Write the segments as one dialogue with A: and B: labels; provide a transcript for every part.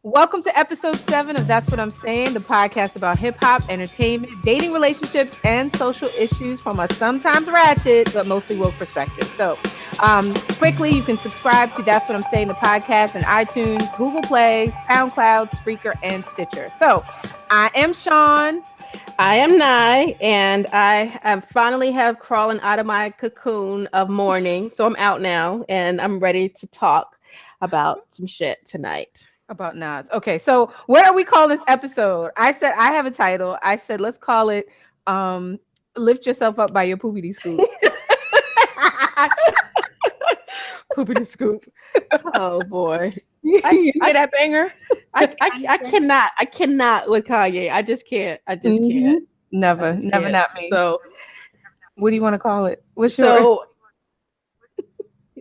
A: Welcome to episode 7 of That's What I'm Saying, the podcast about hip hop, entertainment, dating relationships, and social issues from a sometimes ratchet, but mostly woke perspective. So, quickly, you can subscribe to That's What I'm Saying, the podcast, on iTunes, Google Play, SoundCloud, Spreaker, and Stitcher. So, I am Shaun.
B: I am Ny, and I am finally have crawling out of my cocoon of mourning. So I'm out now, and I'm ready to talk about some shit tonight.
A: About nods. Okay, so what are we calling this episode? I said I have a title. I said let's call it Lift Yourself Up by Your Poopity Scoop. Poopity Scoop.
B: Oh boy. I hear that banger. I cannot with Kanye. I just can't. Can't.
A: Never, not me.
B: So
A: what do you want to call it? What's
B: your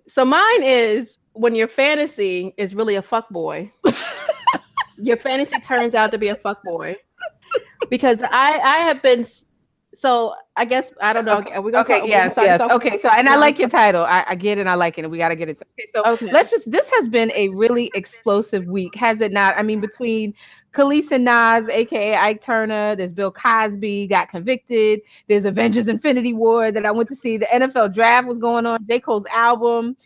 B: So mine is when your fantasy is really a fuck boy. Your fantasy turns out to be a fuck boy. Because I have been, so I guess I don't know.
A: Okay, yes. Okay, so and I like your title. I get it. I like it. And we got to get it. Okay, so let's just. This has been a really explosive week, has it not? I mean, between Kelis and Nas, aka Ike Turner, there's Bill Cosby got convicted. There's Avengers: Infinity War that I went to see. The NFL draft was going on. J. Cole's album.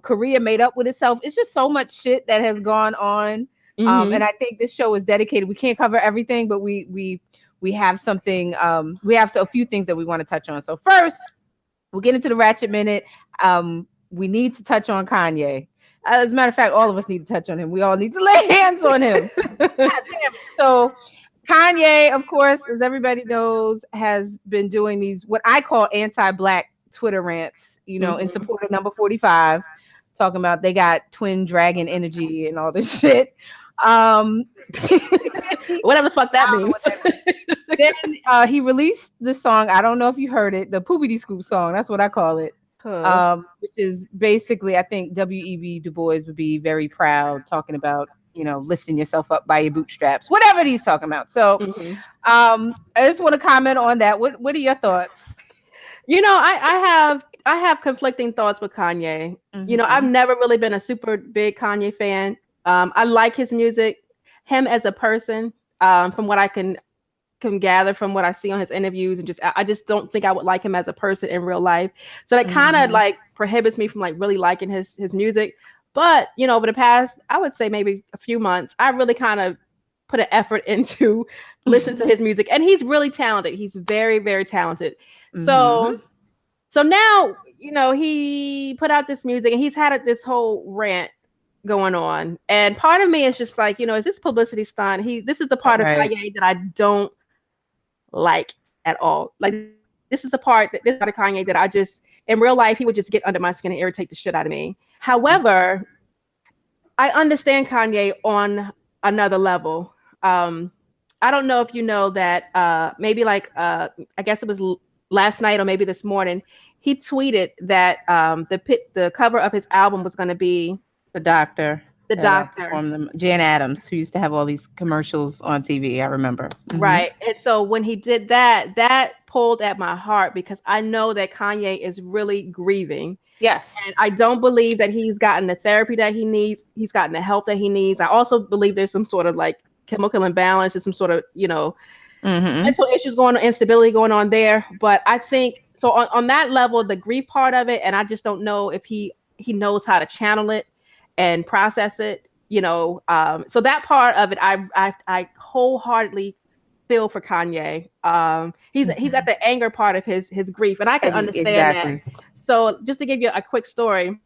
A: Korea made up with itself. It's just so much shit that has gone on. And I think this show is dedicated. We can't cover everything, but we have something. We have a few things that we want to touch on. So first, we'll get into the Ratchet Minute. We need to touch on Kanye. As a matter of fact, all of us need to touch on him. We all need to lay hands on him. So Kanye, of course, as everybody knows, has been doing these what I call anti-Black Twitter rants, in support of number 45, talking about they got twin dragon energy and all this shit.
B: Whatever the fuck that means.
A: Then he released the song. I don't know if you heard it, the Poopity Scoop song. That's what I call it. Which is basically, I think W.E.B. Du Bois would be very proud, talking about lifting yourself up by your bootstraps, whatever he's talking about. So, I just want to comment on that. What are your thoughts?
B: I have conflicting thoughts with Kanye. I've never really been a super big Kanye fan. I like his music, him as a person, from what I can gather from what I see on his interviews, and I just don't think I would like him as a person in real life. So that kind of like prohibits me from like really liking his music. But over the past, I would say maybe a few months, I really kind of put an effort into listen to his music, and he's really talented. He's very, very talented. So now, he put out this music and he's had this whole rant going on. And part of me is just like, is this publicity stunt? This is the part of Kanye that I don't like at all. Like, this is the part of Kanye that I just, in real life, he would just get under my skin and irritate the shit out of me. However, I understand Kanye on another level. I don't know if you know that maybe like, I guess it was last night or maybe this morning, he tweeted that the cover of his album was going to be
A: The Doctor.
B: From
A: Jan Adams, who used to have all these commercials on TV, I remember.
B: Right. And so when he did that pulled at my heart, because I know that Kanye is really grieving.
A: Yes.
B: And I don't believe that he's gotten the therapy that he needs. He's gotten the help that he needs. I also believe there's some sort of like chemical imbalance and some sort of, mental issues going on, instability going on there. But I think, so on that level, the grief part of it, and I just don't know if he knows how to channel it and process it, so that part of it, I wholeheartedly feel for Kanye. He's at the anger part of his grief, and I can understand that. So just to give you a quick story,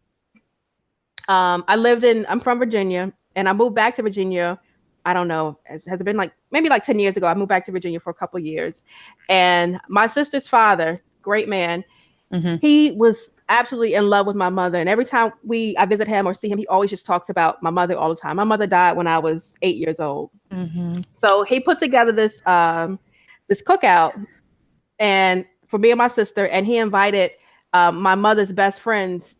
B: I'm from Virginia, and I moved back to Virginia. I don't know, has it been like maybe like 10 years ago? I moved back to Virginia for a couple of years, and my sister's father, great man, he was absolutely in love with my mother. And every time I visit him or see him, he always just talks about my mother all the time. My mother died when I was 8 years old. So he put together this cookout and for me and my sister, and he invited my mother's best friends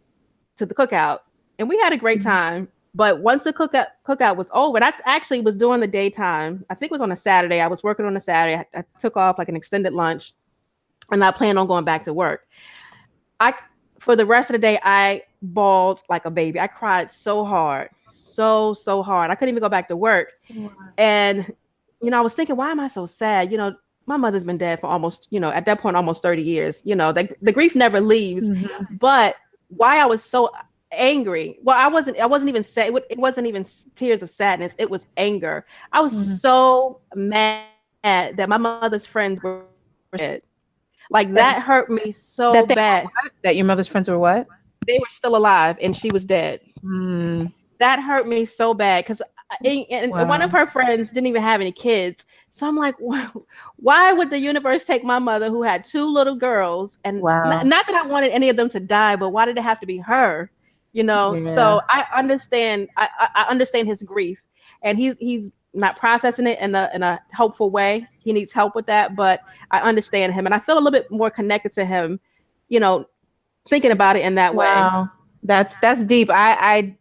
B: to the cookout, and we had a great time. But once the cookout was over, and I actually was doing the daytime. I think it was on a Saturday. I was working on a Saturday. I took off like an extended lunch, and I planned on going back to work. For the rest of the day, I bawled like a baby. I cried so hard. so hard. I couldn't even go back to work.
A: Wow.
B: And, I was thinking, why am I so sad? My mother's been dead for almost, at that point, almost 30 years. The grief never leaves.
A: Mm-hmm.
B: But why I was so angry. Well, I wasn't even sad. It wasn't even tears of sadness. It was anger. I was
A: Mm-hmm.
B: so mad that my mother's friends were dead. Like that hurt me so bad.
A: That they were what? That your mother's friends were what?
B: They were still alive and she was dead.
A: Mm,
B: That hurt me so bad because and one of
A: wow.
B: her friends didn't even have any kids. So I'm like, why would the universe take my mother who had two little girls? And
A: Wow.
B: not that I wanted any of them to die, but why did it have to be her?
A: Yeah.
B: So I understand. I understand his grief, and he's not processing it in a hopeful way. He needs help with that, but I understand him, and I feel a little bit more connected to him. You know, thinking about it in that way.
A: Wow. That's deep. I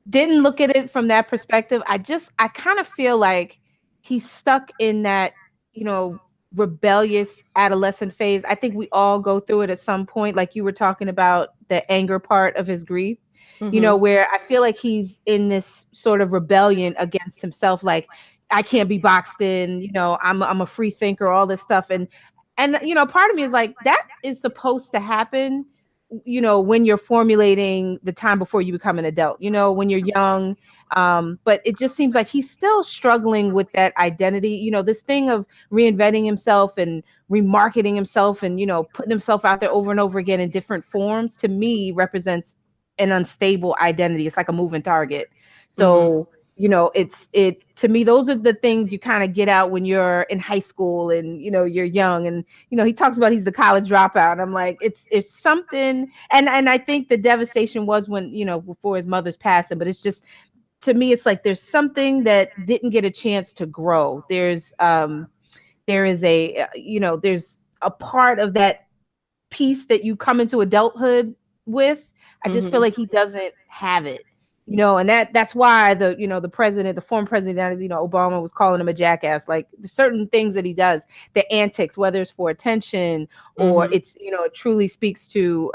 A: didn't look at it from that perspective. I kind of feel like he's stuck in that, you know, rebellious adolescent phase. I think we all go through it at some point, like you were talking about the anger part of his grief,
B: Mhm.
A: where I feel like he's in this sort of rebellion against himself, like I can't be boxed in, I'm a free thinker, all this stuff. And part of me is like, that is supposed to happen, when you're formulating the time before you become an adult, when you're young. But it just seems like he's still struggling with that identity, this thing of reinventing himself and remarketing himself and, putting himself out there over and over again in different forms, to me represents an unstable identity. It's like a moving target.
B: Mhm.
A: So, it to me, those are the things you kind of get out when you're in high school and, you're young. And, he talks about he's the college dropout. And I'm like, it's something. And I think the devastation was when, before his mother's passing, but it's just, to me, it's like there's something that didn't get a chance to grow. There is there's a part of that piece that you come into adulthood with. I just feel
B: Mhm.
A: like he doesn't have it. And that's why the president, the former president, Obama was calling him a jackass. Like certain things that he does, the antics, whether it's for attention or
B: Mhm.
A: it's, it truly speaks to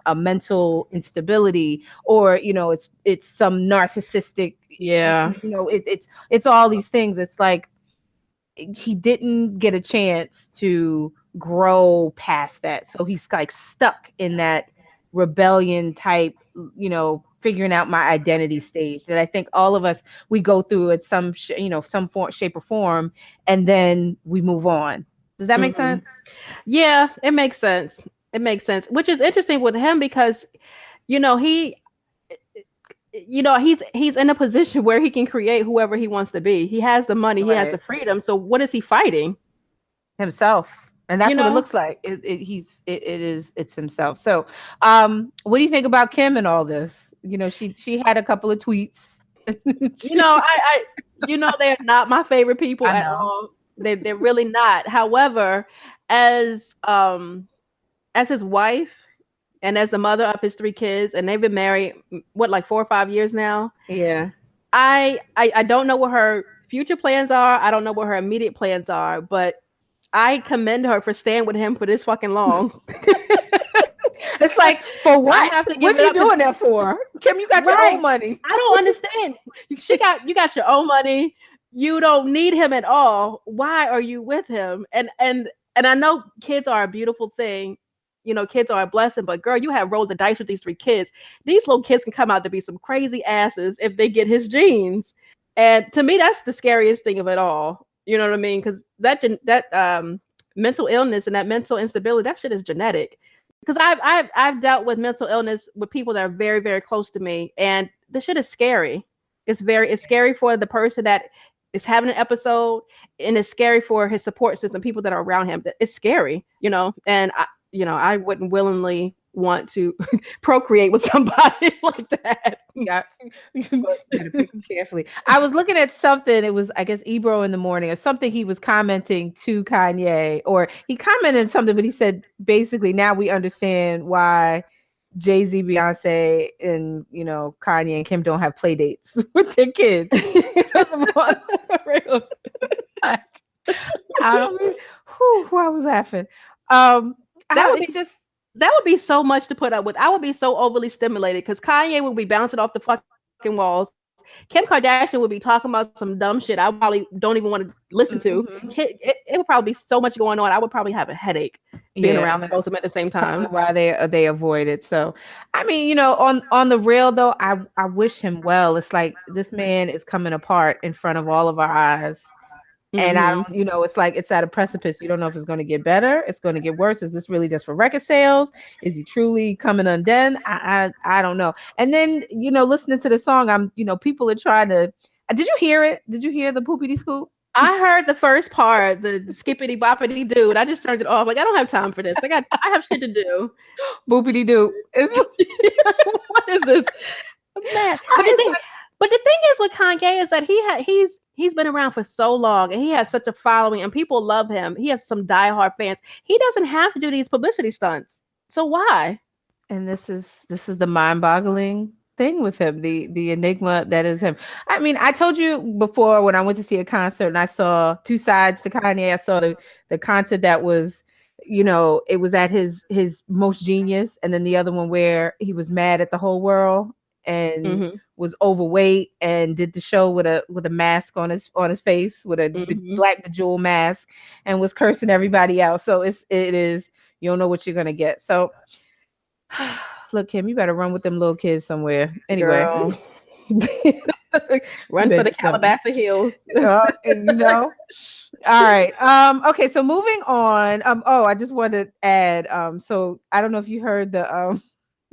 A: a mental instability, or, it's some narcissistic,
B: Yeah.
A: it's all these things. It's like he didn't get a chance to grow past that. So he's like stuck in that rebellion type, figuring out my identity stage that I think all of us, we go through at some form, shape or form, and then we move on. Does that make
B: Mhm.
A: sense?
B: Yeah, it makes sense. It makes sense, which is interesting with him because he he's in a position where he can create whoever he wants to be. He has the money, he has
A: Right.
B: the freedom. So what is he fighting?
A: Himself. And
B: You
A: that's what it
B: know?
A: looks like. It's himself. So, what do you think about Kim and all this? She had a couple of tweets.
B: I they're not my favorite people
A: I
B: at
A: know.
B: all. They're really not. However, as as his wife and as the mother of his three kids, and they've been married what, like 4 or 5 years now.
A: Yeah.
B: I don't know what her future plans are. I don't know what her immediate plans are, but I commend her for staying with him for this fucking long.
A: It's like, for
B: I
A: what?
B: have to give
A: What
B: it
A: are you
B: up because
A: doing that for? Kim, you got your own
B: right,
A: money.
B: I don't understand. You got your own money. You don't need him at all. Why are you with him? And I know kids are a beautiful thing. Kids are a blessing, but girl, you have rolled the dice with these three kids. These little kids can come out to be some crazy asses if they get his genes. And to me, that's the scariest thing of it all. You know what I mean? Because that mental illness and that mental instability, that shit is genetic. Because I've dealt with mental illness with people that are very very close to me, and the shit is scary. It's scary for the person that is having an episode, and it's scary for his support system, people that are around him. It's scary, and I wouldn't willingly want to procreate with somebody like that.
A: Yeah, you
B: But
A: gotta pick them carefully. I was looking at something. It was, I guess, Ebro in the morning or something. He was commenting to Kanye, or he commented something, but he said basically, now we understand why Jay-Z, Beyonce, and Kanye and Kim don't have play dates with their kids because of all,
B: real.
A: like, I mean, whew, I was laughing. Um,
B: that would
A: it's
B: be
A: just,
B: that would be so much to put up with. I would be so overly stimulated because Kanye would be bouncing off the fucking walls. Kim Kardashian would be talking about some dumb shit I probably don't even want to listen to. It would probably be so much going on. I would probably have a headache being
A: Yeah,
B: around
A: and
B: both
A: that's
B: of them at the same
A: probably
B: time.
A: why they avoid it. So, I mean, on the real though, I wish him well. It's like this man is coming apart in front of all of our eyes. And I
B: Hmm.
A: don't, it's like it's at a precipice. You don't know if it's going to get better, it's going to get worse. Is this really just for record sales? Is he truly coming undone? I don't know. And then, listening to the song, people are trying to. Did you hear it? Did you hear the poopity scoop?
B: I heard the first part, the skippity boppity dude. I just turned it off. Like I don't have time for this. I have shit to do.
A: Boopity doo.
B: What is this? Man, but the thing is with Kanye is that he's been around for so long and he has such a following and people love him. He has some diehard fans. He doesn't have to do these publicity stunts. So why?
A: And this is the mind-boggling thing with him, the enigma that is him. I mean, I told you before when I went to see a concert and I saw two sides to Kanye. I saw the concert that was, it was at his most genius, and then the other one where he was mad at the whole world and
B: Mhm.
A: was overweight and did the show with a mask on his face with a
B: Mhm.
A: black bejeweled mask and was cursing everybody out. So it is you don't know what you're gonna get. So look, Kim, you better run with them little kids somewhere. Anyway,
B: Girl,
A: you
B: run for
A: better
B: the
A: do something.
B: Calabasas Hills.
A: And All right. Okay. So moving on. Oh, I just wanted to add. So I don't know if you heard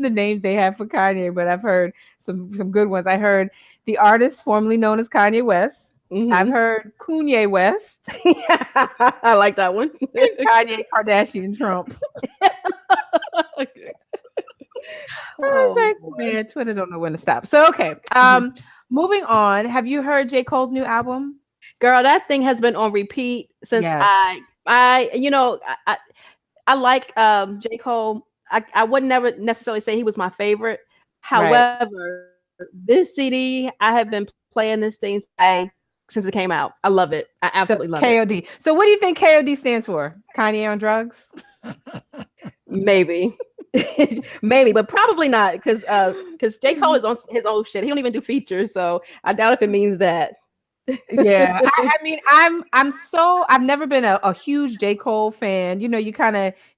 A: the names they have for Kanye, but I've heard some good ones. I heard the artist formerly known as Kanye West. I've
B: Mhm.
A: heard Kanye West,
B: I like that one.
A: and Kanye Kardashian Trump. I was
B: Oh
A: like,
B: boy.
A: man, Twitter don't know when to stop. So okay.
B: Mhm.
A: Moving on. Have you heard J. Cole's new album?
B: Girl, that thing has been on repeat since
A: Yes.
B: I like J. Cole. I would never necessarily say he was my favorite.
A: Right.
B: However, this CD I have been playing this thing since it came out. I love it. I
A: So
B: absolutely love it.
A: KOD. So what do you think KOD stands for? Kanye on drugs?
B: Maybe. Maybe, but probably not because J. Cole is on his own shit. He don't even do features, so I doubt if it means that.
A: Yeah, I mean, I've never been a huge J. Cole fan.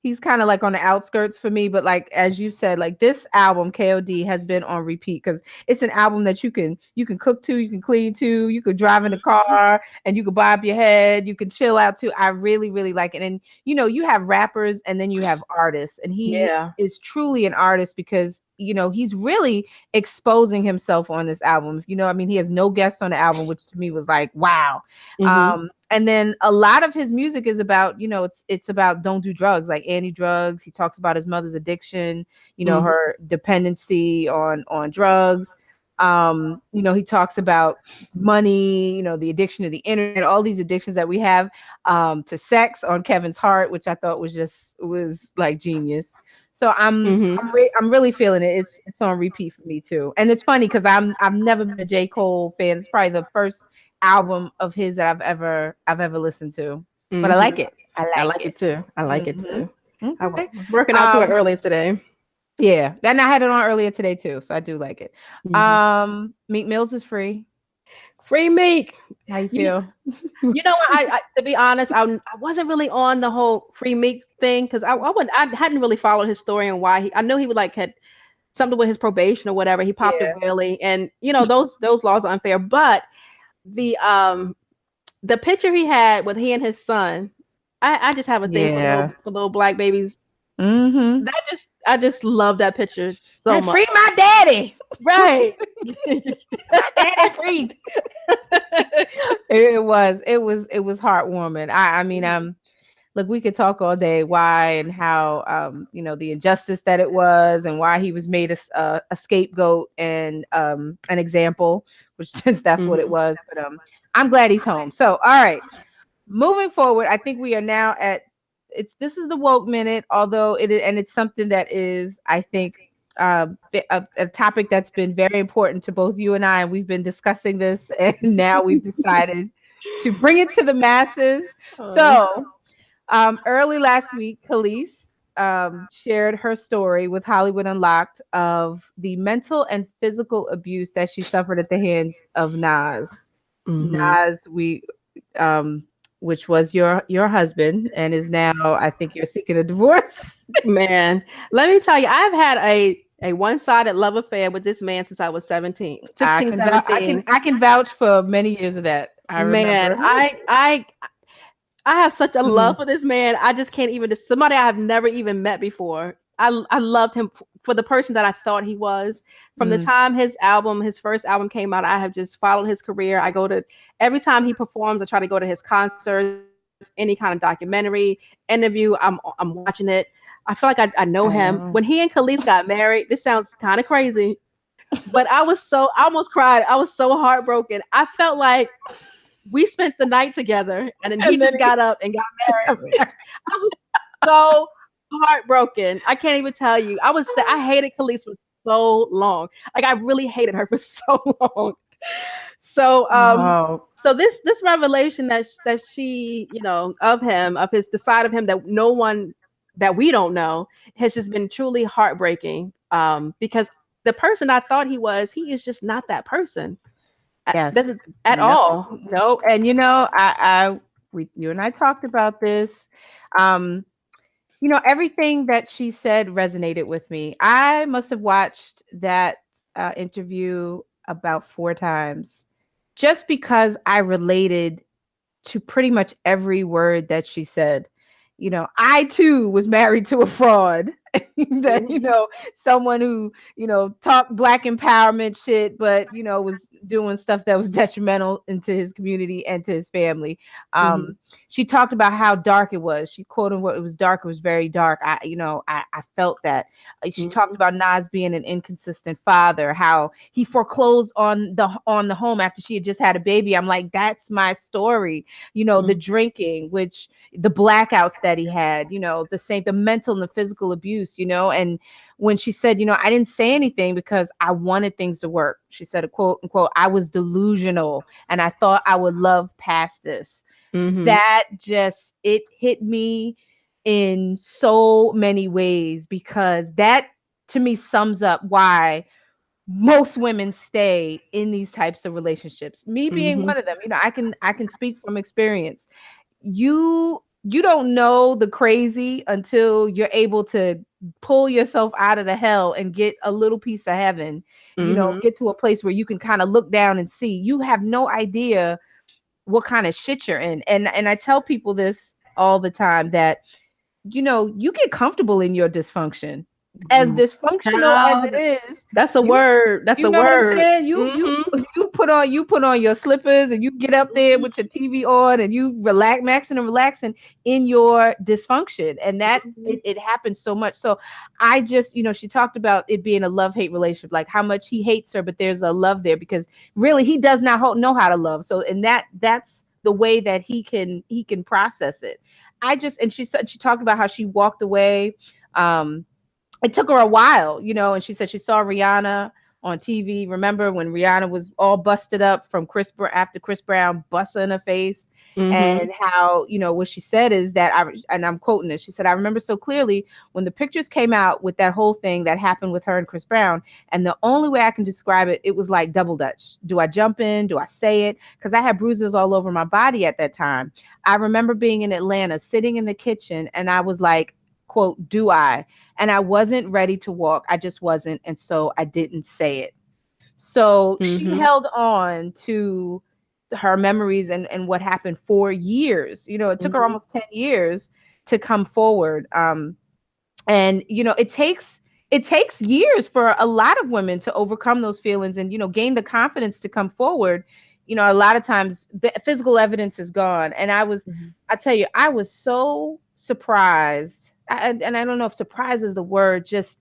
A: He's kind of like on the outskirts for me, but like as you said, like this album, KOD, has been on repeat because it's an album that you can cook to, you can clean to, you could drive in the car and you could bob your head, you can chill out to. I really, really like it. And you have rappers and then you have artists, and he
B: Yeah.
A: is truly an artist because he's really exposing himself on this album. I mean, he has no guest on the album, which to me was like, wow.
B: Mhm.
A: And then a lot of his music is about, it's about don't do drugs, like anti-drugs. He talks about his mother's addiction,
B: Mhm.
A: her dependency on drugs. He talks about money, the addiction to the internet, all these addictions that we have, to sex on Kevin's Heart, which I thought was like genius. So
B: Mhm.
A: I'm really feeling it. It's on repeat for me too. And it's funny because I've never been a J. Cole fan. It's probably the first album of his that I've ever listened to. But I like
B: Mhm.
A: it. I
B: I
A: like
B: like
A: it.
B: it too. I like it
A: Hmm.
B: too. I
A: Okay.
B: was working out to it
A: Um,
B: earlier today.
A: yeah. And I had it on earlier today too, so I do like it.
B: Mhm.
A: Meat Mills is free.
B: Free meat.
A: How you
B: You
A: feel?
B: you know what? I to be honest, I wasn't really on the whole free meat thing because I hadn't really followed his story and why I knew he would like had something with his probation or whatever. He popped a
A: Yeah.
B: wheelie, and those laws are unfair. But the um the picture he had with he and his son, I just have a thing for
A: Yeah.
B: little black babies.
A: Mm-hmm.
B: I just love that picture so
A: And
B: much.
A: free my daddy.
B: Right.
A: My daddy free. It was heartwarming. I mean, look, we could talk all day why and how, the injustice that it was and why he was made a scapegoat and an example, which just that's what it
B: Mhm.
A: was. But I'm glad he's home. So all right, moving forward, I think we are now at this is the woke minute, although it's something that is, I think, a topic that's been very important to both you and I, and we've been discussing this, and now we've decided to bring it to the masses.
B: Oh.
A: So, early last week, Kelis, shared her story with Hollywood Unlocked of the mental and physical abuse that she suffered at the hands of Nas.
B: Mm-hmm.
A: Nas, um, which was your husband, and is now, I think, you're seeking a divorce.
B: Man, let me tell you, I've had a one-sided love affair with this man since I was 17,
A: I
B: 16,
A: can vouch,
B: 17.
A: I can vouch for many years of that. I
B: Man,
A: remember.
B: I have such a love
A: Mhm,
B: for this man. I just can't even. Somebody I have never even met before. I loved him for the person that I thought he was. From the
A: mhm.
B: time his first album came out, I have just followed his career. I go to every time he performs. I try to go to his concerts, any kind of documentary interview. I'm watching it. I feel like I know
A: I
B: him. When
A: know.
B: he and Kelis got married, this sounds kind of crazy, but I almost cried. I was so heartbroken. I felt like we spent the night together and then he
A: And then
B: just got up and got married. I was so heartbroken. I can't even tell you. I hated Khalees for so long. Like I really hated her for so long. So
A: oh,
B: so this revelation that she, of him, of his the side of him that no one that we don't know has just been truly heartbreaking. Because the person I thought he is just not that person.
A: yes.
B: This is at
A: No,
B: all.
A: no. And you and I talked about this. Um, everything that she said resonated with me. I must have watched that interview about 4 times just because I related to pretty much every word that she said. I too was married to a fraud. That,
B: Hmm.
A: someone who, talked black empowerment shit, but, was doing stuff that was detrimental into his community and to his family.
B: Hmm.
A: She talked about how dark it was. She quoted what it was dark. It was very dark. I felt that. She talked
B: Hmm.
A: about Nas being an inconsistent father, how he foreclosed on the home after she had just had a baby. I'm like, that's my story. The
B: Hmm.
A: drinking, which the blackouts that he had, the mental and the physical abuse, and when she said, I didn't say anything because I wanted things to work. She said, quote unquote, I was delusional and I thought I would love past this.
B: Hmm.
A: That just, it hit me in so many ways because that to me sums up why most women stay in these types of relationships, me being
B: Hmm.
A: one of them. I can speak from experience. You don't know the crazy until you're able to pull yourself out of the hell and get a little piece of heaven.
B: Hmm.
A: Get to a place where you can kind of look down and see. You have no idea what kind of shit you're in. And I tell people this all the time, that you get comfortable in your dysfunction. As dysfunctional as
B: Child,
A: it is,
B: that's a
A: you
B: word. That's
A: you
B: a
A: know what I'm
B: word.
A: saying? You you
B: Hmm.
A: you put on your slippers and you get up there with your TV on and you relaxing in your dysfunction. And that
B: Hmm.
A: it happens so much. So I just, she talked about it being a love-hate relationship, like how much he hates her, but there's a love there because really he does not know how to love. So and that's the way that he can process it. And she talked about how she walked away. Um, it took her a while, and she said she saw Rihanna on TV. Remember when Rihanna was all busted up from after Chris Brown busting her face,
B: Hmm.
A: and how, what she said is that and I'm quoting this. She said, "I remember so clearly when the pictures came out with that whole thing that happened with her and Chris Brown, and the only way I can describe it, it was like double dutch. Do I jump in? Do I say it? Because I had bruises all over my body at that time. I remember being in Atlanta, sitting in the kitchen, and I was like, quote, do I? And I wasn't ready to walk. I just wasn't. And so I didn't say it. So she
B: Hmm.
A: held on to her memories and what happened for years. It took her
B: Hmm.
A: almost 10 years to come forward. And it takes years for a lot of women to overcome those feelings and gain the confidence to come forward. A lot of times the physical evidence is gone, and I tell you, I was so surprised. And I don't know if surprise is the word. Just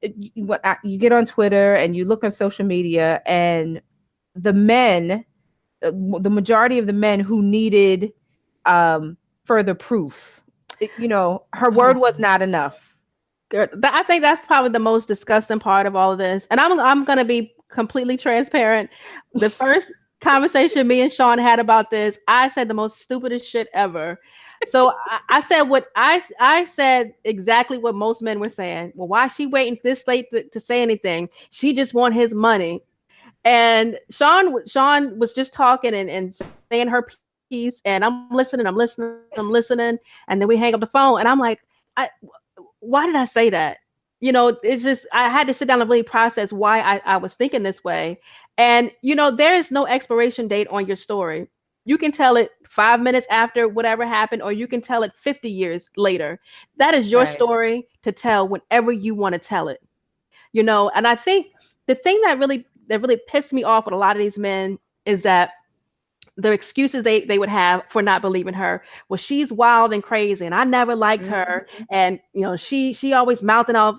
A: you get on Twitter and you look on social media, and the men, the majority of the men who needed further proof, her word was not enough.
B: Good. I think that's probably the most disgusting part of all of this. And I'm gonna be completely transparent. The first conversation me and Shaun had about this, I said the most stupidest shit ever. So I said what I said exactly what most men were saying. Well, why is she waiting this late to say anything? She just want his money. And Shaun was just talking and saying her piece, and I'm listening, and then we hang up the phone, and I'm like, I why did I say that? It's just I had to sit down and really process why I was thinking this way. And there is no expiration date on your story. You can tell it 5 minutes after whatever happened, or you can tell it 50 years later. That is your
A: Right.
B: story to tell whenever you want to tell it. And I think the thing that really pissed me off with a lot of these men is that the excuses they would have for not believing her. Well, she's wild and crazy, and I never liked her,
A: Mm-hmm.
B: and she always mouthing off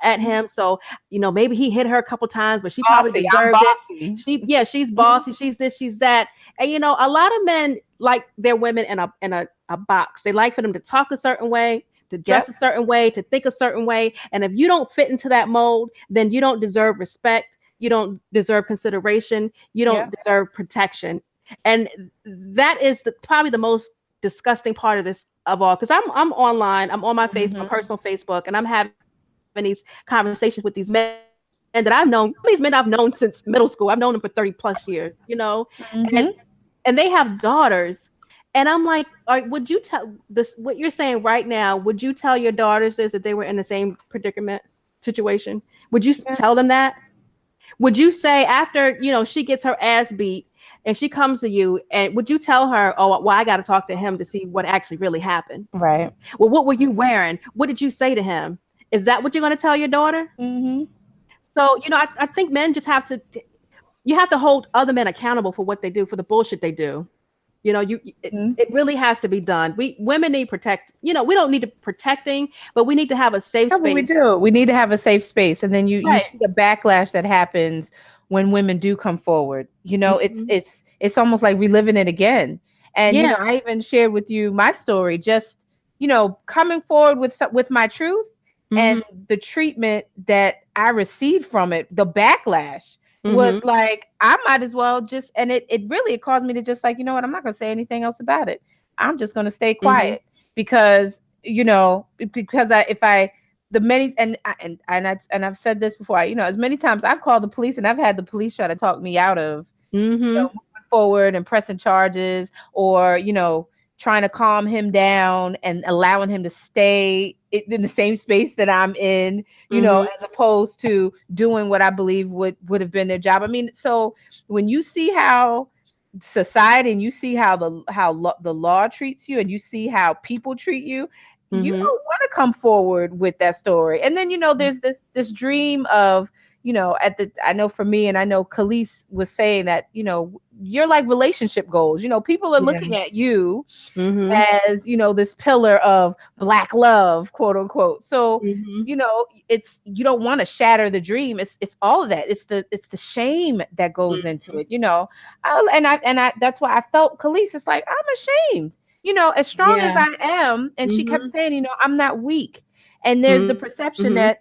B: at him. So maybe he hit her a couple times, but she probably
A: Bossy. I'm
B: deserved it.
A: bossy.
B: She's
A: Mhm.
B: bossy, she's this, she's that. And a lot of men like their women in a box. They like for them to talk a certain way, to dress
A: Yep.
B: a certain way, to think a certain way. And if you don't fit into that mold, then you don't deserve respect. You don't deserve consideration. You don't
A: Yep.
B: deserve protection. And that is probably the most disgusting part of this of all, because I'm online, I'm on my
A: Mhm.
B: personal Facebook, and I'm having these conversations with these men that I've known. Some of these men I've known since middle school. I've known them for 30 plus years. and
A: Mhm.
B: and they have daughters. And I'm like, would you tell this what you're saying right now? Would you tell your daughters this if they were in the same predicament situation? Would you
A: Yeah.
B: tell them that? Would you say after she gets her ass beat and she comes to you, and would you tell her, oh, well, I got to talk to him to see what actually really happened?
A: Right.
B: Well, what were you wearing? What did you say to him? Is that what you're going to tell your daughter?
A: Mhm.
B: So I think men just have to you have to hold other men accountable for what they do, for the bullshit they do.
A: Mhm.
B: It really has to be done. We women need protect. We don't need protecting, but we need to have a safe
A: Yeah, but we
B: space.
A: do. We need to have a safe space, and then you
B: Right.
A: see the backlash that happens when women do come forward. It's
B: Hmm.
A: it's almost like reliving it again. And
B: Yeah.
A: I even shared with you my story, just coming forward with with my truth and
B: Hmm.
A: the treatment that I received from it. The backlash was
B: Hmm.
A: like I might as well just, and it really it caused me to just like, I'm not going to say anything else about it. I'm just going to stay
B: Hmm.
A: quiet because because if I the many and I've said this before. As many times I've called the police and I've had the police try to talk me out of
B: Hmm.
A: moving forward and pressing charges, or trying to calm him down and allowing him to stay in the same space that I'm in,
B: Hmm.
A: as opposed to doing what I believe would have been their job. I mean, so when you see how society and you see how the law treats you and you see how people treat you, you
B: Hmm.
A: don't want to come forward with that story. And then there's this dream of I know for me, and I know Kelis was saying that you're like relationship goals. People are
B: Yeah.
A: looking at you
B: Hmm.
A: as this pillar of black love, quote unquote. So
B: Hmm.
A: it's you don't want to shatter the dream. It's all of that. It's the shame that goes into it. And I that's why I felt Kelis. It's like I'm ashamed. As strong as
B: Yeah.
A: I am, and she kept
B: Hmm.
A: saying, I'm not weak. And there's the perception
B: Hmm.
A: that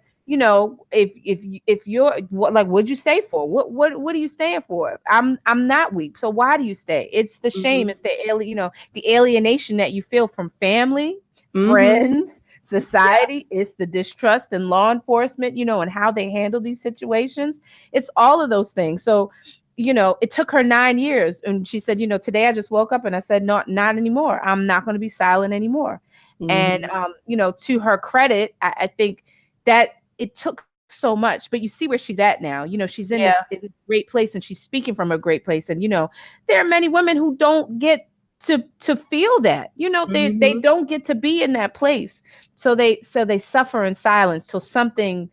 A: if you're like, what'd you stay for? What are you staying for? I'm not weak. So why do you stay? It's the shame.
B: Hmm.
A: It's the alienation that you feel from family,
B: Hmm.
A: friends,
B: Yeah.
A: society. It's the distrust in law enforcement, and how they handle these situations. It's all of those things. So, it took her 9 years, and she said, today I just woke up and I said, not anymore. I'm not going to be silent anymore. And
B: Hmm.
A: to her credit, I think that it took so much, but you see where she's at now. She's
B: Yeah.
A: in a great place, and she's speaking from a great place. And there are many women who don't get to feel that. They
B: Hmm.
A: don't get to be in that place. So they suffer in silence till something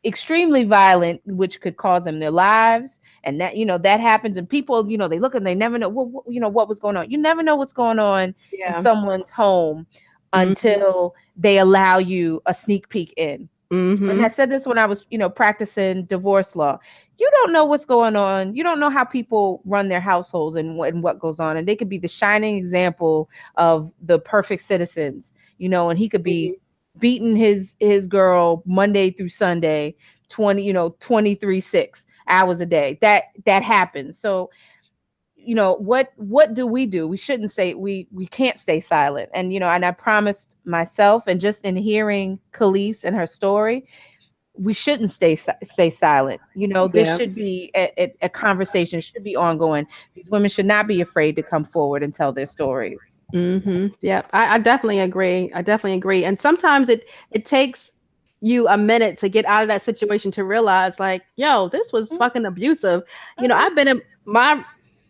A: extremely violent, which could cause them their lives. And that happens, and people, they look and they never know what was going on. You never know what's going on in
B: Yeah.
A: someone's home
B: Hmm.
A: until they allow you a sneak peek in. And I
B: Hmm.
A: said this when I was, practicing divorce law. You don't know what's going on. You don't know how people run their households and what goes on. And they could be the shining example of the perfect citizens, and he could be beating his girl Monday through Sunday, 23 6 hours a day. That happens. So what do? We shouldn't say, we can't stay silent. And and I promised myself, and just in hearing Kelis and her story, we shouldn't stay silent. This
B: Yeah.
A: should be a conversation, should be ongoing. These women should not be afraid to come forward and tell their stories.
B: Yeah, I definitely agree. I definitely agree. And sometimes it takes you a minute to get out of that situation to realize, like, yo, this was fucking abusive. I've been in my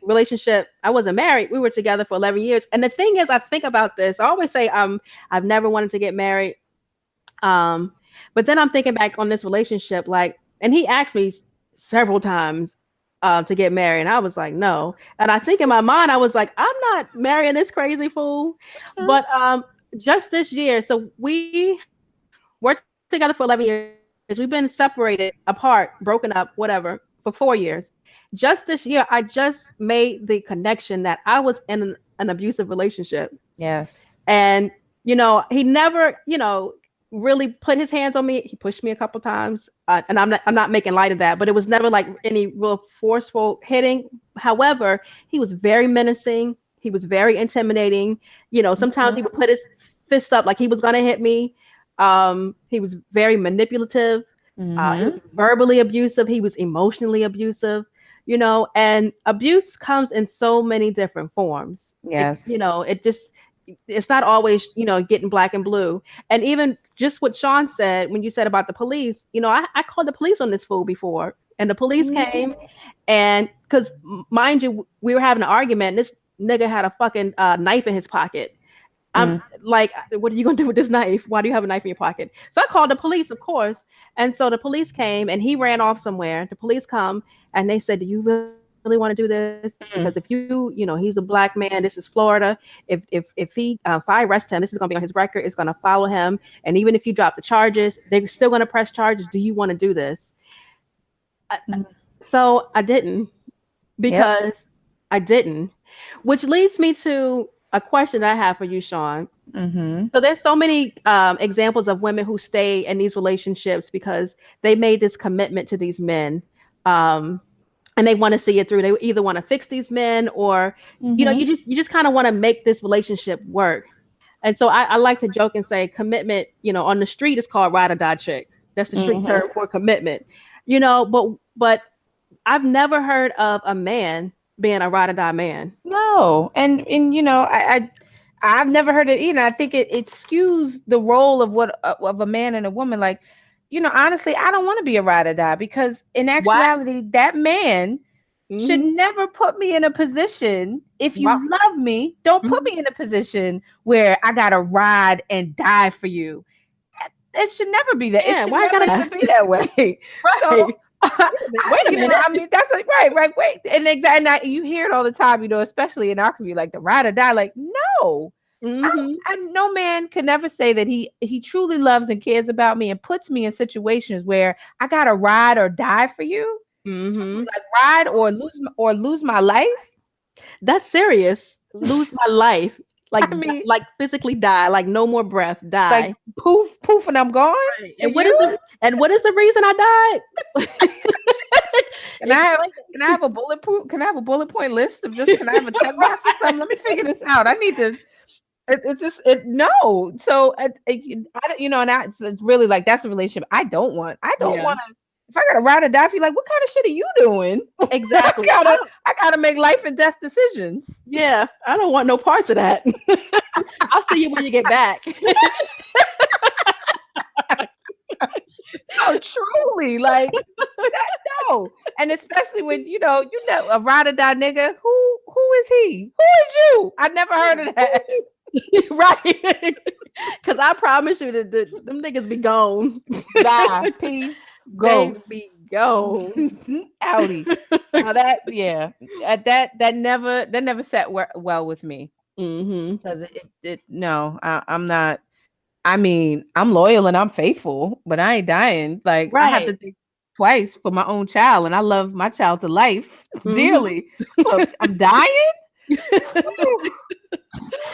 B: relationship. I wasn't married. We were together for 11 years. And the thing is, I think about this. I always say, I've never wanted to get married. Um, but then I'm thinking back on this relationship, like, and he asked me several times to get married, and I was like, no. And I think in my mind, I was like, I'm not marrying this crazy fool.
A: Mhm.
B: But just this year, so we were together for 11 years. We've been separated, apart, broken up, whatever, for 4 years. Just this year, I just made the connection that I was in an abusive relationship.
A: Yes.
B: And, he never, really put his hands on me. He pushed me a couple times. And I'm not making light of that, but it was never like any real forceful hitting. However, he was very menacing. He was very intimidating. Sometimes he would put his fist up like he was going to hit me. He was very manipulative. He
A: Mm-hmm.
B: was verbally abusive. He was emotionally abusive. And abuse comes in so many different forms. It,
A: Yes.
B: you know, it just, it's not always, getting black and blue. And even just what Shaun said, when you said about the police, I called the police on this fool before, and the police
A: Mhm.
B: came, and because mind you, we were having an argument, and this nigga had a fucking knife in his pocket. I'm
A: Mm.
B: like, what are you gonna do with this knife? Why do you have a knife in your pocket? So I called the police, of course. And so the police came and he ran off somewhere. The police come and they said, do you really want to do this? Because if
A: Mm.
B: he's a black man, this is Florida. If I arrest him, this is gonna be on his record. It's gonna follow him. And even if you drop the charges, they're still gonna press charges. Do you want to do this? I,
A: Mm.
B: so I didn't,
A: Yep.
B: because I didn't. Which leads me to a question I have for you, Shaun.
A: Mm-hmm.
B: So there's so many examples of women who stay in these relationships because they made this commitment to these men, um, and they want to see it through. They either want to fix these men, or
A: Mm-hmm.
B: you just kind of want to make this relationship work. And so I like to joke and say commitment. On the street is called ride or die chick. That's the street
A: Mm-hmm.
B: term for commitment. But I've never heard of a man being a ride or die man.
A: No, and I've never heard it either. I think it skews the role of what of a man and a woman. Like, honestly, I don't want to be a ride or die, because in
B: Why?
A: actuality, that man should
B: Mm-hmm.
A: never put me in a position. If
B: Wow.
A: you love me, don't put
B: Mm-hmm.
A: me in a position where I gotta ride and die for you. It should never be that. It
B: Yeah.
A: should
B: Why I
A: never
B: gotta?
A: even be that way. So,
B: Right. Wait a minute.
A: I mean, that's like, right. Wait, and exactly, you hear it all the time, especially in our community, like the ride or die. Like, no,
B: Mm-hmm.
A: no man can never say that he truly loves and cares about me and puts me in situations where I gotta ride or die for you.
B: Mm-hmm.
A: Like, ride or lose my life.
B: That's serious. Lose my life. Like,
A: I mean,
B: like physically die. Like no more breath.
A: like,
B: Die.
A: poof, poof, and I'm gone
B: Right.
A: for you.
B: And what is the reason I died?
A: Can I have
B: Explain
A: can I have a bulletproof? Can I have a bullet point list of just? Can I have a checkbox or something? Let me figure this out. I need to. It's just no. So I don't, and it's really like, that's the relationship I don't want. I don't
B: Yeah.
A: want to. If I gotta ride or die, I feel like, what kind of shit are you doing? I
B: Exactly.
A: gotta I gotta make life and death decisions.
B: Yeah. I don't want no parts of that. I'll see you when you get back.
A: No, truly, like that. No, and especially when a ride or die nigga. Who is he? Who is you? I never heard of that.
B: Right. Because I promise you that them niggas be gone.
A: Bye, peace,
B: They
A: ghost.
B: be gone.
A: Outie. So that, yeah, that never sat well with me,
B: Mm-hmm.
A: because no, I'm not. I mean, I'm loyal and I'm faithful, but I ain't dying. Like, I have to
B: Right.
A: think twice for my own child, and I love my child to life
B: Mm-hmm.
A: dearly. So I'm dying. Whew.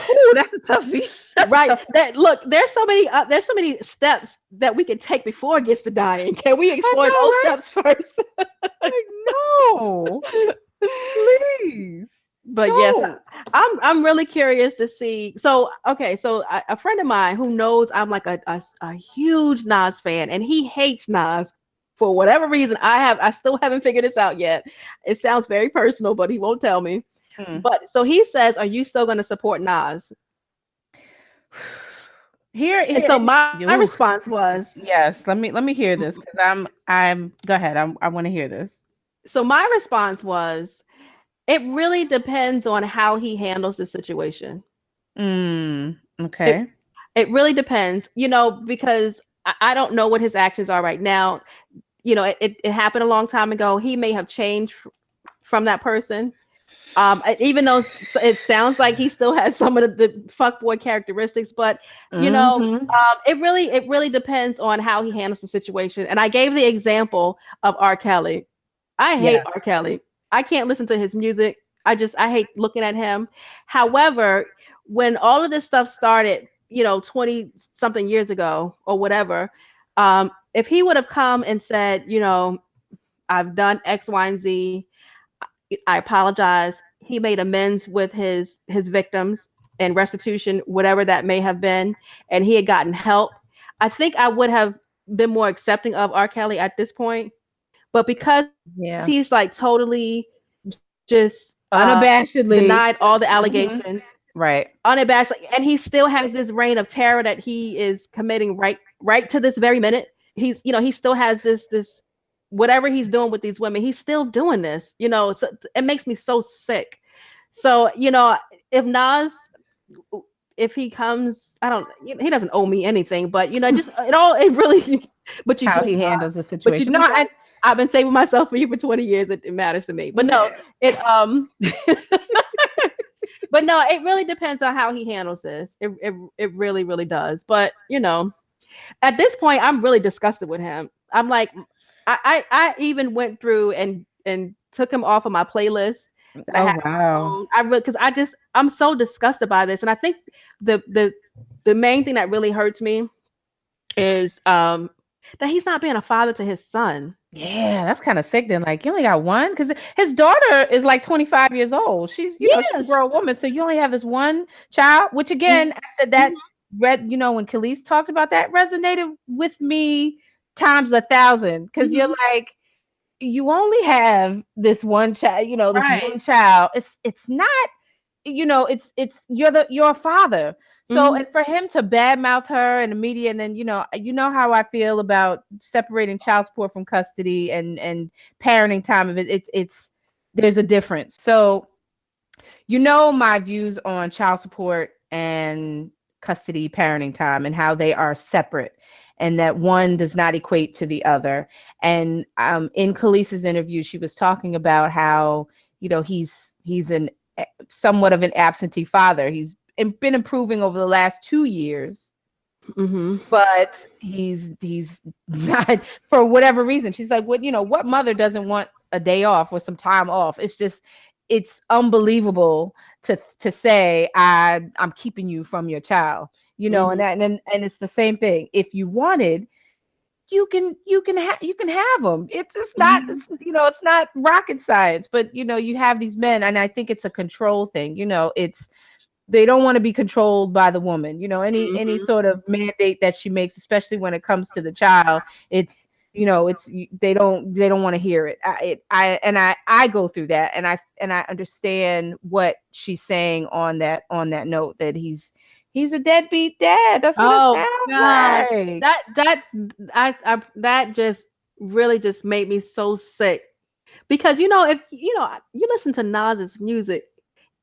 A: Whew, that's a toughie. That's a
B: Right.
A: tough.
B: Look, there's so many steps that we can take before it gets to dying. Can we
A: I
B: explore
A: know,
B: those
A: right?
B: steps first?
A: Like, no, please.
B: But yes,
A: No.
B: I'm really curious to see. So okay, so a friend of mine who knows I'm like a huge Nas fan, and he hates Nas for whatever reason. I still haven't figured this out yet. It sounds very personal, but he won't tell me.
A: Hmm.
B: But so he says, "Are you still going to support Nas?" And
A: Here,
B: so my
A: you.
B: response was,
A: Yes. Let me hear this because I'm. Go ahead. I want to hear this.
B: so my response was, it really depends on how he handles the situation. It
A: Okay.
B: it really depends, because I don't know what his actions are right now. It happened a long time ago. He may have changed from that person. Even though it sounds like he still has some of the fuckboy characteristics, but
A: Mm-hmm.
B: it really depends on how he handles the situation. And I gave the example of R. Kelly. I hate
A: Yeah.
B: R. Kelly. I can't listen to his music. I hate looking at him. However, when all of this stuff started, 20 something years ago or whatever, if he would have come and said, I've done X, Y, and Z, I apologize. He made amends with his victims and restitution, whatever that may have been, and he had gotten help. I think I would have been more accepting of R. Kelly at this point. But because he's like
A: Yeah.
B: totally just denied
A: Unabashedly.
B: all the allegations,
A: Hmm. Right.
B: unabashed, and he still has this reign of terror that he is committing right to this very minute. He still has this whatever he's doing with these women, he's still doing this. So it makes me so sick. So if Nas, if he comes, I don't, he doesn't owe me anything, but just it really, but you
A: How
B: do,
A: he handles the
B: but you
A: situation. No,
B: do know, I've been saving myself for you for 20 years. It matters to me, but no, it but no, it really depends on how he handles this. It really really does. But at this point, I'm really disgusted with him. I'm like, I even went through and took him off of my playlist that I
A: oh
B: had on my
A: wow.
B: phone. Because I'm so disgusted by this, and I think the the the main thing that really hurts me is that he's not being a father to his son.
A: Yeah, that's kind of sick then. Like you only got one because his daughter is like 25 years old. She's a
B: Yes.
A: grown woman. So you only have this one child, which again, I said that
B: Mhm.
A: when Kelis talked about that resonated with me times 1,000 because you're
B: Mhm.
A: like, you only have this one child, this
B: Right.
A: one child. It's not, it's you're a father. So,
B: Mhm.
A: and for him to badmouth her in the media, and then you know how I feel about separating child support from custody and parenting time of it. It's there's a difference. So, my views on child support and custody parenting time and how they are separate and that one does not equate to the other. And in Kelis's interview, she was talking about how, he's an somewhat of an absentee father. He's been improving over the last 2 years,
B: Mhm.
A: but he's not for whatever reason. She's like, what mother doesn't want a day off or some time off? It's unbelievable to say I'm keeping you from your child, and
B: Mhm.
A: and it's the same thing. If you wanted, you can have them. It's not
B: Mhm.
A: it's not rocket science, but you have these men, and I think it's a control thing. It's they don't want to be controlled by the woman. Any
B: Mhm.
A: sort of mandate that she makes, especially when it comes to the child, it's they don't want to hear it. I go through that, and I understand what she's saying on that note that he's a deadbeat dad. That's what it
B: Oh
A: sounds
B: God,
A: like.
B: that just really just made me so sick. Because if you listen to Nas's music,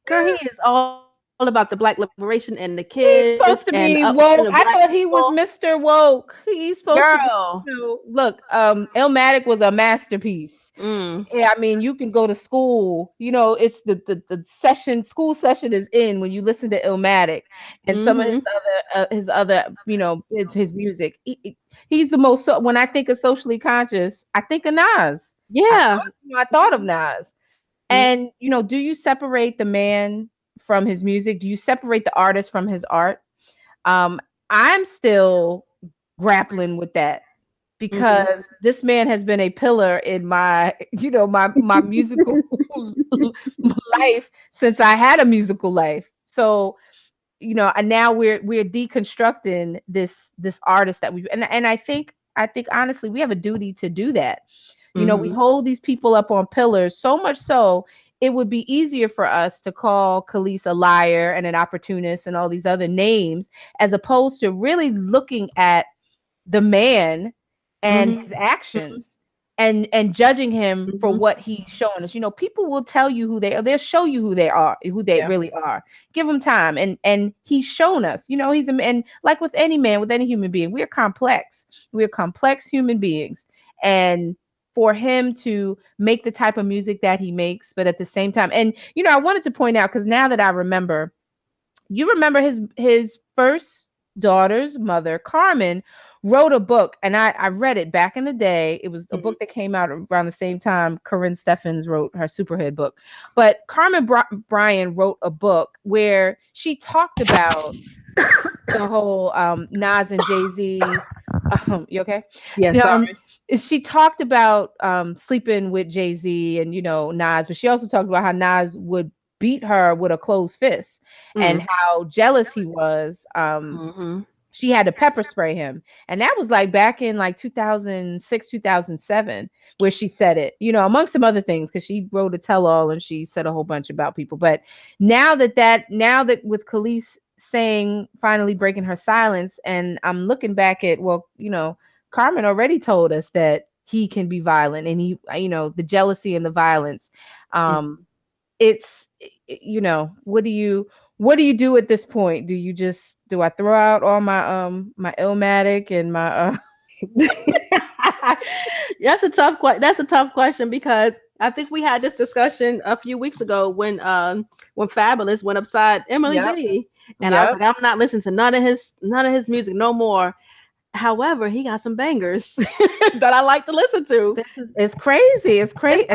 B: girl, he is all about the black liberation and the kids and
A: He's supposed to
B: uplifting the
A: be
B: black
A: woke. I
B: people.
A: thought he was Mr. Woke. He's supposed to be,
B: Girl.
A: look, Illmatic was a masterpiece.
B: Mm.
A: Yeah, I mean, you can go to school. It's the school session is in when you listen to Illmatic and some of
B: Mhm.
A: his other, his music. He's the most. When I think of socially conscious, I think of Nas. I
B: Yeah.
A: thought, I thought of Nas. And do you separate the man from his music? Do you separate the artist from his art? Um, I'm still grappling with that. because this man has been a pillar in my, my musical life since I had a musical life. So, and now we're deconstructing this artist that we, and I think honestly we have a duty to do that. We hold these people up on pillars so much so it would be easier for us to call Kelis a liar and an opportunist and all these other names, as opposed to really looking at the man and his actions and judging him for what he's showing us. People will tell you who they are. They'll show you who they are, who they really are. Give them time. And he's shown us, he's a man. Like with any man, with any human being, we're complex. We're complex human beings. And for him to make the type of music that he makes, but at the same time, and I wanted to point out, because now that I remember, you remember his first daughter's mother, Carmen, wrote a book, and I read it back in the day. It was a book that came out around the same time Corinne Steffens wrote her Superhead book. But Carmen Bryan wrote a book where she talked about the whole Nas and Jay-Z. You okay?
B: Yeah, sorry.
A: She talked about sleeping with Jay-Z and Nas, but she also talked about how Nas would beat her with a closed fist and how jealous he was. She had to pepper spray him, and that was like back in like 2006, 2007, where she said it, amongst some other things, because she wrote a tell-all and she said a whole bunch about people. But now that with Kelis saying, finally breaking her silence, and I'm looking back at, well, Carmen already told us that he can be violent, and he, the jealousy and the violence. It's, what do you do at this point? Do I throw out all my Illmatic and my
B: That's a tough question, because I think we had this discussion a few weeks ago when Fabulous went upside Emily B, and I was like, I'm not listening to none of his music no more. However, he got some bangers that I like to listen to.
A: It's crazy. It's crazy.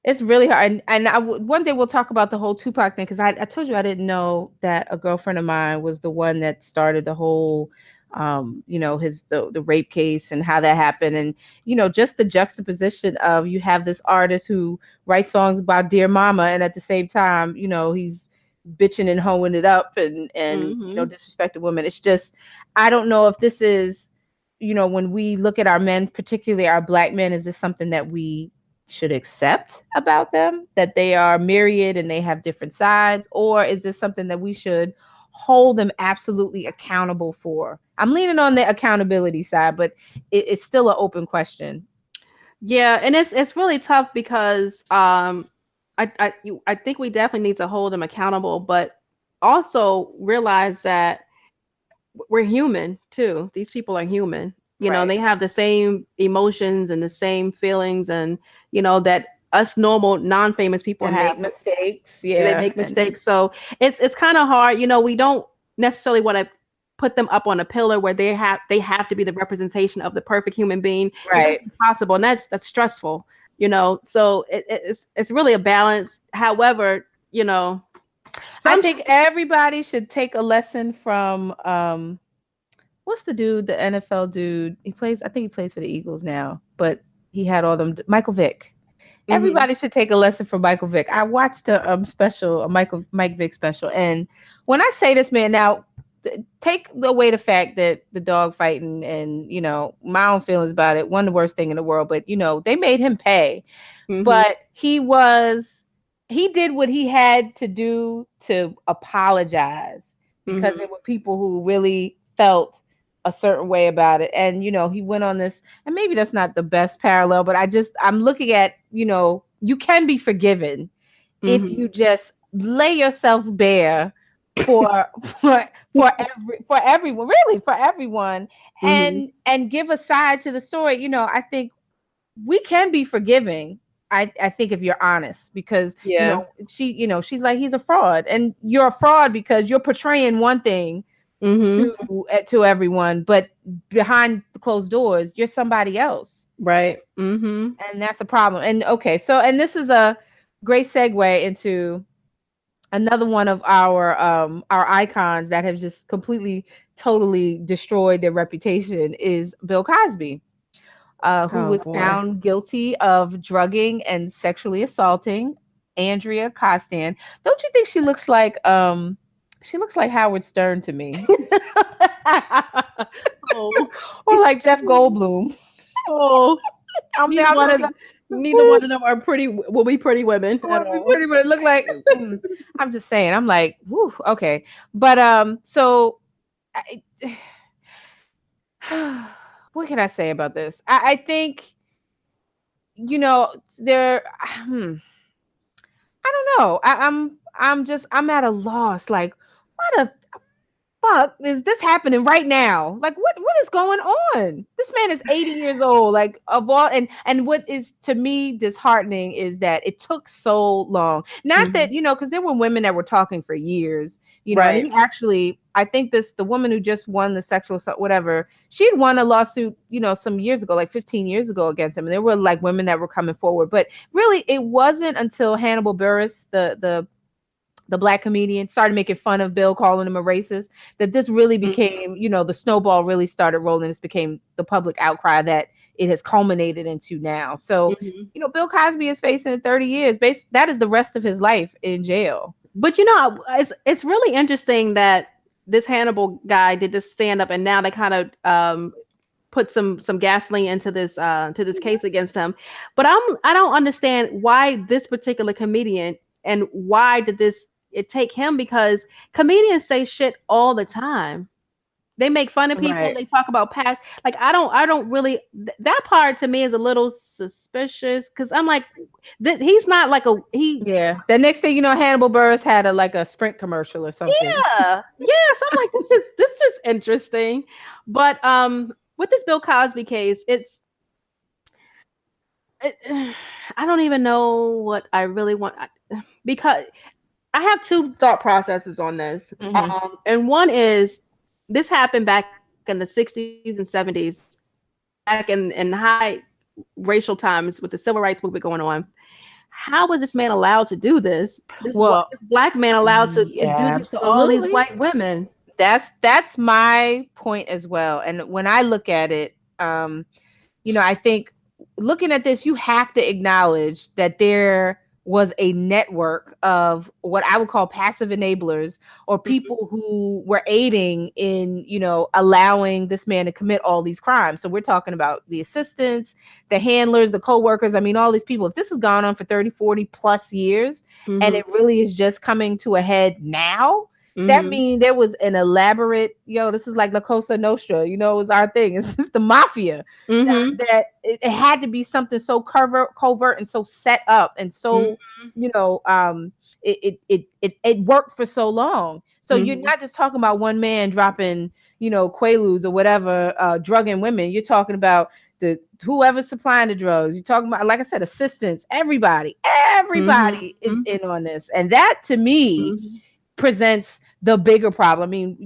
A: It's really hard. And one day we'll talk about the whole Tupac thing, because I told you I didn't know that a girlfriend of mine was the one that started the whole, the rape case and how that happened. And, just the juxtaposition of, you have this artist who writes songs about Dear Mama, and at the same time, he's bitching and hoeing it up and disrespecting women. It's just, I don't know if this is, when we look at our men, particularly our Black men, is this something that we should accept about them, that they are myriad and they have different sides, or is this something that we should hold them absolutely accountable for? I'm leaning on the accountability side, but it's still an open question.
B: Yeah, and it's really tough, because I think we definitely need to hold them accountable, but also realize that we're human too. These people are human. They have the same emotions and the same feelings, and that us normal non-famous people have
A: make mistakes.
B: They make mistakes. So it's kind of hard. We don't necessarily want to put them up on a pillar where they have to be the representation of the perfect human being.
A: Right.
B: It's impossible, and that's stressful. So it's really a balance. However,
A: I think everybody should take a lesson from what's the dude, the NFL dude? I think he plays for the Eagles now, but he had all them, Michael Vick. Everybody should take a lesson from Michael Vick. I watched a Mike Vick special, and when I say this, man, now take away the fact that the dog fighting and my own feelings about it, one of the worst thing in the world, but they made him pay. But he did what he had to do to apologize, because there were people who really felt a certain way about it. And, he went on this, and maybe that's not the best parallel, but I'm looking at, you can be forgiven if you just lay yourself bare for everyone, really, for everyone, and give a side to the story. I think we can be forgiving. I think if you're honest, because she's like, he's a fraud, and you're a fraud because you're portraying one thing to everyone, but behind the closed doors, you're somebody else.
B: Right.
A: And that's a problem. And okay, so, and this is a great segue into another one of our icons that have just completely, totally destroyed their reputation, is Bill Cosby. who
B: Oh
A: was
B: boy.
A: found guilty of drugging and sexually assaulting Andrea Costan. Don't you think she looks like Howard Stern to me?
B: Oh.
A: Or like Jeff Goldblum.
B: Oh.
A: I'm
B: Neither
A: I'm
B: one
A: just
B: of neither one of them are pretty will be pretty women at
A: well, we
B: all.
A: pretty much look like I'm just saying. I'm like, whew, okay. But so I, what can I say about this? I think there. I don't know. I'm at a loss. Like, what a fuck is this happening right now? Like, what is going on? This man is 80 years old. Like, of all, and what is to me disheartening is that it took so long. Not that
B: Mhm.
A: because there were women that were talking for years. And
B: Right.
A: he actually, I think the woman who just won the sexual assault, whatever, she had won a lawsuit, some years ago, like 15 years ago, against him. And there were like women that were coming forward, but really, it wasn't until Hannibal Buress, the black comedian, started making fun of Bill, calling him a racist, that this really
B: Mhm.
A: became, the snowball really started rolling. This became the public outcry that it has culminated into now. So,
B: Mhm.
A: Bill Cosby is facing 30 years. That is the rest of his life in jail.
B: But it's really interesting that this Hannibal guy did this stand up, and now they kind of put some gasoline into this to this case against him. But I don't understand why this particular comedian, and why did this it take him, because comedians say shit all the time. They make fun of people.
A: Right.
B: They talk about past. Like I don't really. That part to me is a little suspicious, because I'm like, he's not like a he.
A: Yeah. The next thing you know, Hannibal Buress had like a Sprint commercial or something.
B: Yeah, yeah. So I'm like, this is interesting, but with this Bill Cosby case, it, I don't even know what I really want, because I have two thought processes on this.
A: Hmm.
B: And one is, this happened back in the 60s and 70s, back in high racial times with the civil rights movement going on. How was this man allowed to do this?
A: Well,
B: This black man allowed to do
A: yeah,
B: this to all these
A: absolutely.
B: white women?
A: That's my point as well. And when I look at it, I think looking at this, you have to acknowledge that there was a network of what I would call passive enablers, or
B: Mhm.
A: people who were aiding in, allowing this man to commit all these crimes. So we're talking about the assistants, the handlers, the co-workers. I mean, all these people. If this has gone on for 30, 40 plus years, and
B: Mhm.
A: it really is just coming to a head now, that
B: Mhm.
A: means there was an elaborate, this is like La Cosa Nostra, it was our thing. It's the mafia
B: Mhm.
A: that it had to be something so covert and so set up and so
B: Mhm.
A: you know um it worked for so long. So you're
B: Mhm.
A: not just talking about one man dropping quaaludes or whatever, drugging women. You're talking about the whoever's supplying the drugs. You're talking about, like I said, assistants. Everybody is
B: Mhm.
A: in on this, and that to me
B: Mhm.
A: presents the bigger problem. I mean,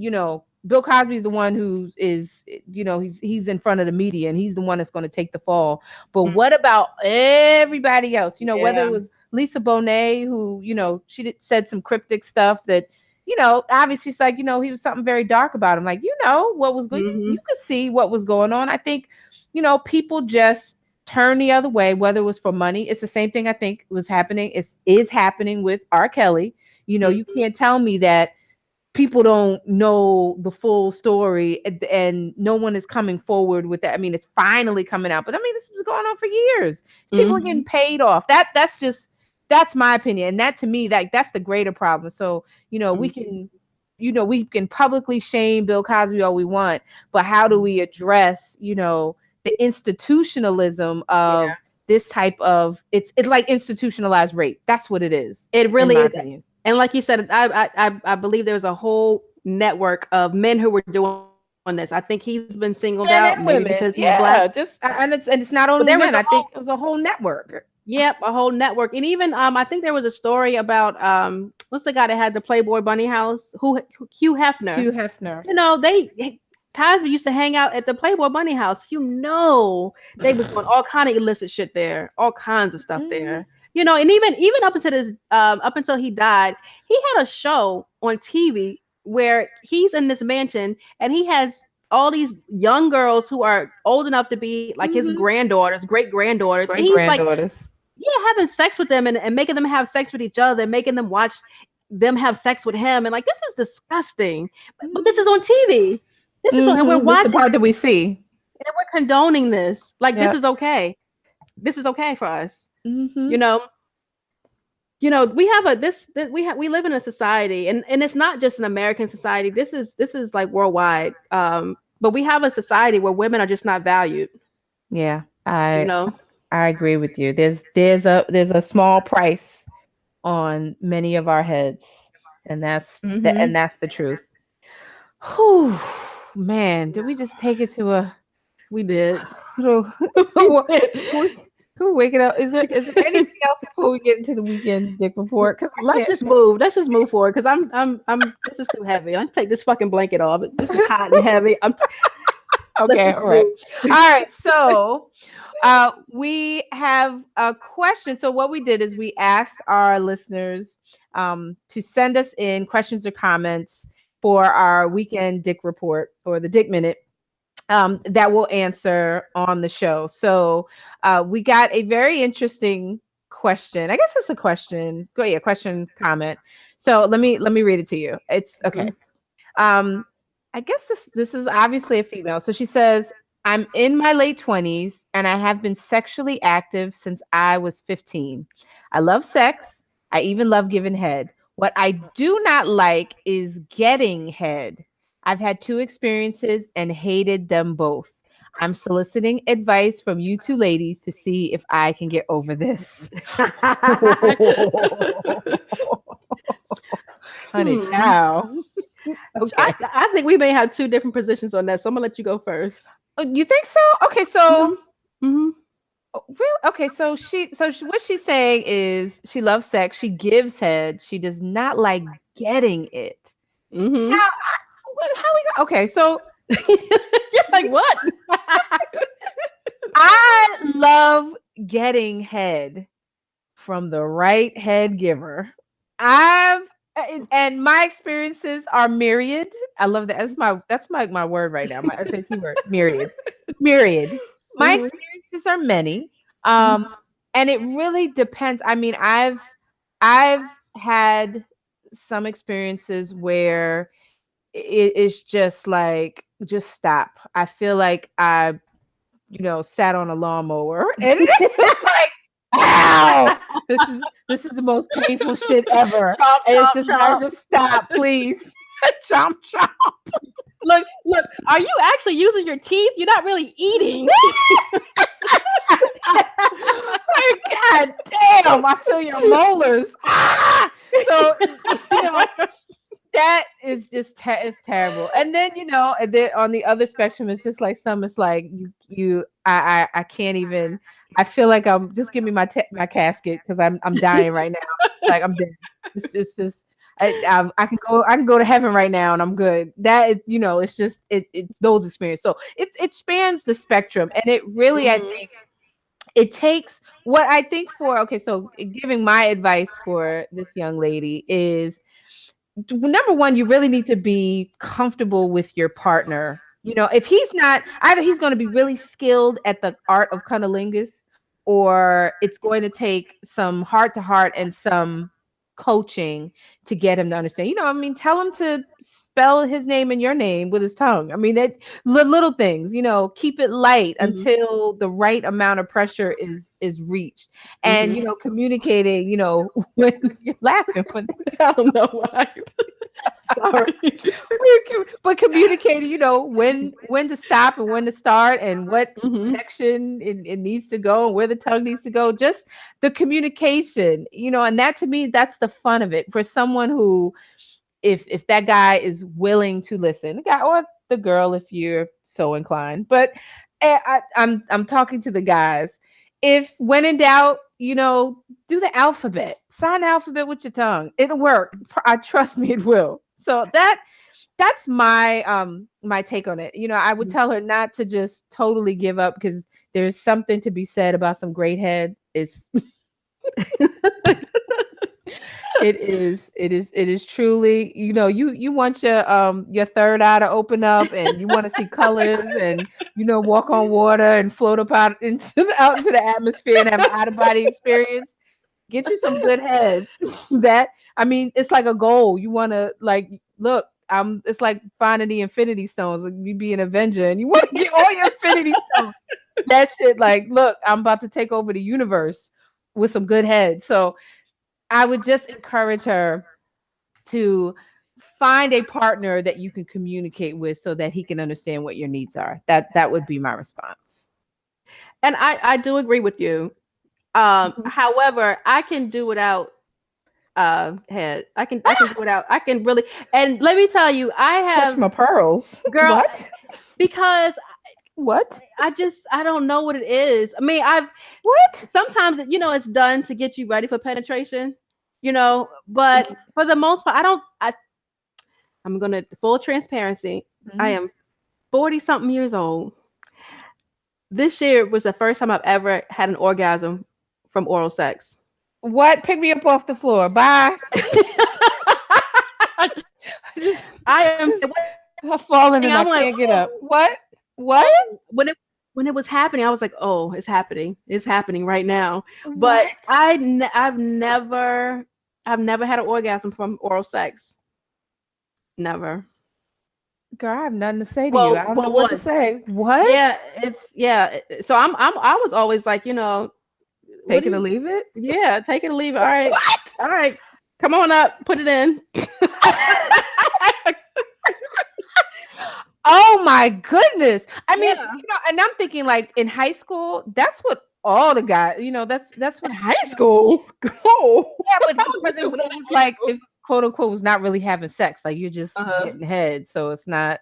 A: Bill Cosby is the one who is, he's in front of the media, and he's the one that's going to take the fall. But
B: Mhm.
A: what about everybody else? Whether it
B: Yeah.
A: was Lisa Bonet, who, she said some cryptic stuff that, obviously it's like, he was something very dark about him. Like, what was going, you
B: Mhm.
A: could see what was going on. I think, people just turn the other way, whether it was for money. It's the same thing I think was happening. Is happening with R. Kelly. You
B: Mhm.
A: can't tell me that people don't know the full story, and no one is coming forward with that. I mean, it's finally coming out, but I mean, this was going on for years. People are getting
B: Mhm.
A: paid off. That's my opinion, and that to me, that's the greater problem. So we
B: Mhm.
A: can we can publicly shame Bill Cosby all we want, but how do we address the institutionalism of
B: Yeah.
A: this type of, it's like institutionalized rape. That's what it is,
B: It
A: in
B: really
A: my
B: is.
A: opinion.
B: And like you said, I believe there's a whole network of men who were doing this. I think he's been singled
A: Men
B: out,
A: and
B: maybe
A: women,
B: because he's black.
A: yeah. Just and it's not
B: But
A: only
B: there was
A: men.
B: a
A: I think
B: whole,
A: it was a whole network.
B: yep, a whole network. And even I think there was a story about what's the guy that had the Playboy Bunny house? Hugh Hefner.
A: Hugh Hefner.
B: They Cosby used to hang out at the Playboy Bunny house. They was doing all kind of illicit shit there, all kinds of stuff
A: Mhm.
B: there. And even up until up until he died, he had a show on TV where he's in this mansion and he has all these young girls who are old enough to be like his
A: Mm-hmm.
B: granddaughters, great granddaughters, and
A: Great
B: he's like,
A: granddaughters.
B: yeah, having sex with them and making them have sex with each other, making them watch them have sex with him, and like this is disgusting. But this is on TV. This is on, and we're
A: Mm-hmm. This is the
B: watching
A: part that
B: this,
A: we see.
B: and we're condoning this. Like this
A: Yeah.
B: is okay. This is okay for us.
A: Mm-hmm.
B: You know, we have we live in a society, and it's not just an American society. This is like worldwide. But we have a society where women are just not valued.
A: Yeah.
B: You
A: I
B: know.
A: I agree with you. There's a small price on many of our heads, and
B: Hmm.
A: that's the truth. Whew, man, did we just take it to a
B: We did.
A: who
B: We
A: who
B: did.
A: who who waking up? Is there anything else before we get into the weekend dick report? Because I
B: Let's
A: can't.
B: just move. Let's just move forward because I'm. This is too heavy. I take this fucking blanket off. This is hot and heavy. Let's
A: Okay,
B: just
A: all right,
B: move.
A: all right. So, we have a question. So what we did is we asked our listeners to send us in questions or comments for our weekend dick report or the dick minute that we'll answer on the show. So we got a very interesting question. I guess it's a question. Go yeah, question comment. So let me read it to you. It's okay.
B: Mhm.
A: Um, I guess this is obviously a female. So she says, "I'm in my late 20s and I have been sexually active since I was 15. I love sex. I even love giving head. What I do not like is getting head. I've had two experiences and hated them both. I'm soliciting advice from you two ladies to see if I can get over this." Honey,
B: Hmm.
A: child.
B: I,
A: Okay.
B: I think we may have two different positions on that, so I'm gonna let you go first.
A: Oh, you think so? Okay,
B: Hmm.
A: so
B: Hmm.
A: really, okay, what she's saying is she loves sex, she gives head, she does not like getting it.
B: Hmm.
A: How how we go? Okay, so
B: You're like what?
A: I love getting head from the right head giver. I've and my experiences are myriad. I love that. That's my word right now. My SAT word, myriad. Myriad. My
B: Hmm.
A: experiences are many. Um and it really depends. I mean, I've had some experiences where it's just like just stop. I feel like I sat on a lawnmower and it's just like, ow, this is the most painful shit ever.
B: Chomp,
A: And it's
B: chomp,
A: just I
B: chomp.
A: just stop, please. Chomp chomp.
B: Look. Are you actually using your teeth? You're not really eating.
A: God damn, I feel your molars. Ah! So you know, that is just it's terrible. And then and then on the other spectrum, it's just like some. It's like I can't even. I feel like I'm just give me my casket because I'm dying right now. Like I'm dead. It's just I can go to heaven right now and I'm good. That is it's just it's those experiences. So it spans the spectrum and it really I
B: Hmm.
A: think it takes what I think for okay. So giving my advice for this young lady is number one, you really need to be comfortable with your partner. If he's not, either he's going to be really skilled at the art of cunnilingus, or it's going to take some heart to heart and some coaching to get him to understand. I mean, tell him to spell his name and your name with his tongue. I mean, that little things. Keep it light
B: Hmm.
A: until the right amount of pressure is reached, and
B: Hmm.
A: communicating. When you're laughing when
B: I don't know why. Sorry.
A: but communicating, when to stop and when to start and what
B: Hmm.
A: section it needs to go and where the tongue needs to go. Just the communication, and that to me, that's the fun of it for someone who, if that guy is willing to listen, the guy or the girl, if you're so inclined. But I'm talking to the guys. If when in doubt, do the alphabet. Sign the alphabet with your tongue. It'll work. I trust me, it will. So that's my take on it. I would tell her not to just totally give up because there's something to be said about some great head. It's It is truly, you want your third eye to open up and you want to see colors and walk on water and float up out into the atmosphere and have an out of body experience. Get you some good head. That I mean, it's like a goal. You want to like look. It's like finding the Infinity Stones. Like you be an Avenger and you want to get all your Infinity Stones. That shit, like, look, I'm about to take over the universe with some good head. So I would just encourage her to find a partner that you can communicate with so that he can understand what your needs are. That would be my response.
B: And I do agree with you. However, I can do without head. I can do without. I can really. And let me tell you, I
A: Clutch
B: have
A: my pearls.
B: girl
A: What?
B: because
A: What?
B: I don't know what it is. I mean, I've
A: What?
B: sometimes it's done to get you ready for penetration, but for the most part, I'm gonna full transparency. I am 40 something years old. This year was the first time I've ever had an orgasm from oral sex.
A: What? Pick me up off the floor. Bye.
B: I am
A: I've fallen and I
B: I'm like,
A: can't get up.
B: oh,
A: What? What?
B: oh. When it was happening, I was like, oh, it's happening. It's happening right now. But
A: What?
B: I've never had an orgasm from oral sex. Never.
A: Girl, I have nothing to say to you. I
B: Well,
A: don't know
B: well,
A: what to
B: once.
A: say. What?
B: Yeah. So I was always like, what
A: Take
B: do
A: it or
B: you?
A: leave it?
B: Yeah, take it or leave it. All right,
A: What?
B: all right. Come on up, put it in.
A: Oh my goodness. I mean,
B: Yeah.
A: and I'm thinking like in high school, that's what all the guys, that's what,
B: In high school. Go.
A: yeah, but
B: I
A: because
B: was
A: it
B: doing
A: was like, it quote unquote was not really having sex. Like you're just
B: Uh-huh.
A: getting head. So it's not,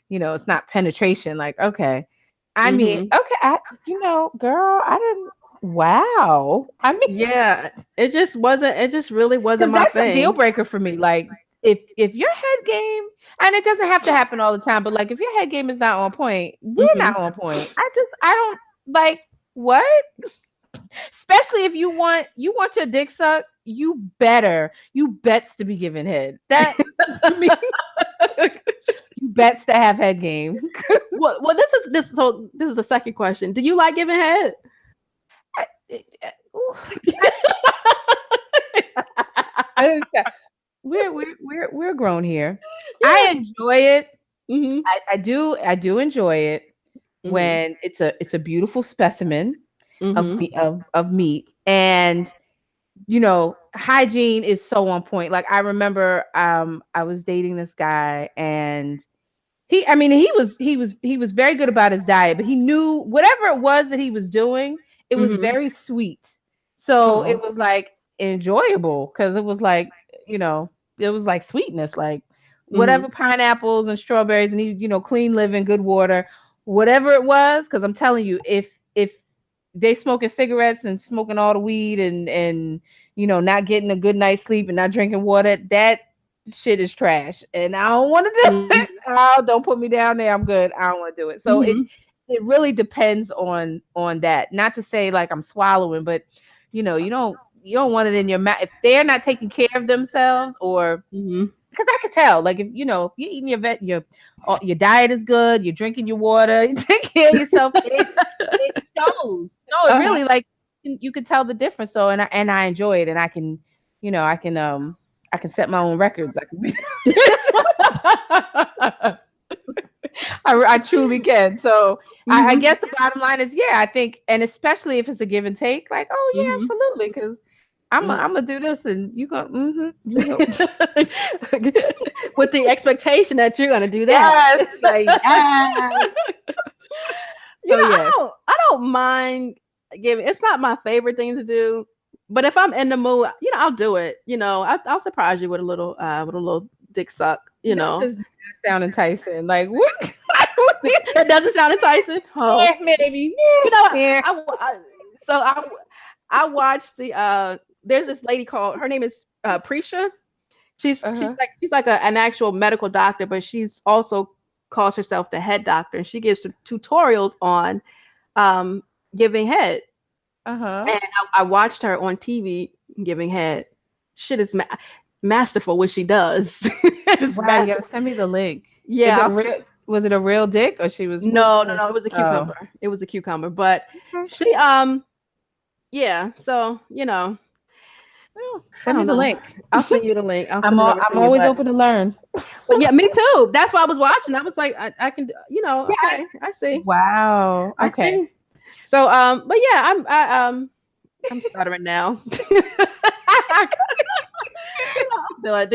A: it's not penetration. Like, okay. I mean,
B: Mhm.
A: okay, girl, I didn't, wow. I mean,
B: Yeah. It just wasn't. It just really wasn't
A: because
B: my
A: that's a deal
B: thing.
A: breaker for me. Like, if your head game, and it doesn't have to happen all the time, but like if your head game is not on point, we're
B: Mhm.
A: not on point. I don't like what, especially if you want your dick sucked, you bets to be given head. That to me, you bets to have head game.
B: Well, this is the second question. Do you like giving head?
A: I, ooh, I- we're grown here. I
B: Yeah.
A: enjoy it.
B: Mhm.
A: I do enjoy it
B: Mhm.
A: when it's a beautiful specimen of
B: Mhm.
A: of meat, and hygiene is so on point. Like I remember I was dating this guy, and he was very good about his diet, but he knew whatever it was that he was doing, it was
B: Mhm.
A: very sweet. So it
B: Oh.
A: was like enjoyable because it was like, you know, it was like sweetness, like
B: Mhm.
A: whatever, pineapples and strawberries, and he, clean living, good water, whatever it was. Because I'm telling you, if they smoking cigarettes and smoking all the weed and not getting a good night's sleep and not drinking water, that shit is trash, and I don't want to do
B: Mhm.
A: it. Oh, don't put me down there. I'm good. I don't want to do it. So it
B: Mhm.
A: it really depends on that. Not to say like I'm swallowing, but you don't want it in your mouth if they're not taking care of themselves, or
B: Mhm.
A: because I could tell, like if if you're eating your diet is good, you're drinking your water, you take care of yourself, it shows. No, it
B: Uh-huh.
A: really, like, you can tell the difference. So and I enjoy it, and I can set my own records. I can be I truly can. So I
B: Mhm.
A: guess the bottom line is, yeah, I think, and especially if it's a give and take, like, oh yeah,
B: Mhm.
A: absolutely, because I'm gonna do this, and you go,
B: With the expectation that you're gonna do that.
A: yes, like yes. So yes.
B: I don't mind giving. It's not my favorite thing to do, but if I'm in the mood, I'll do it. I'll surprise you with a little dick suck.
A: That does not sound enticing. Like what?
B: It doesn't sound enticing. Oh,
A: Yeah, maybe.
B: you know, I,
A: Yeah.
B: I, so I watched there's this lady called, her name is Prisha. She's
A: Uh-huh.
B: like an actual medical doctor, but she's also calls herself the head doctor, and she gives tutorials on um, giving head.
A: Uh-huh.
B: And I watched her on TV giving head. shit is masterful what she does. It's
A: Wow, you
B: masterful.
A: gotta send me the link. Is
B: Yeah.
A: it real? Was it a real dick or she was? What was
B: No, no,
A: the?
B: no. It was a
A: Oh,
B: cucumber. It was a cucumber. But
A: okay.
B: she, yeah. So
A: Oh,
B: I
A: send me
B: don't
A: the
B: know.
A: link.
B: I'll send you the link. I'll send it over to
A: I'm
B: you.
A: always open to learn.
B: But yeah, me too. That's why I was watching. I was like, I can,
A: Yeah.
B: okay, I see,
A: Wow.
B: I
A: Okay.
B: see. So, but yeah, I'm stuttering now. I'll do it.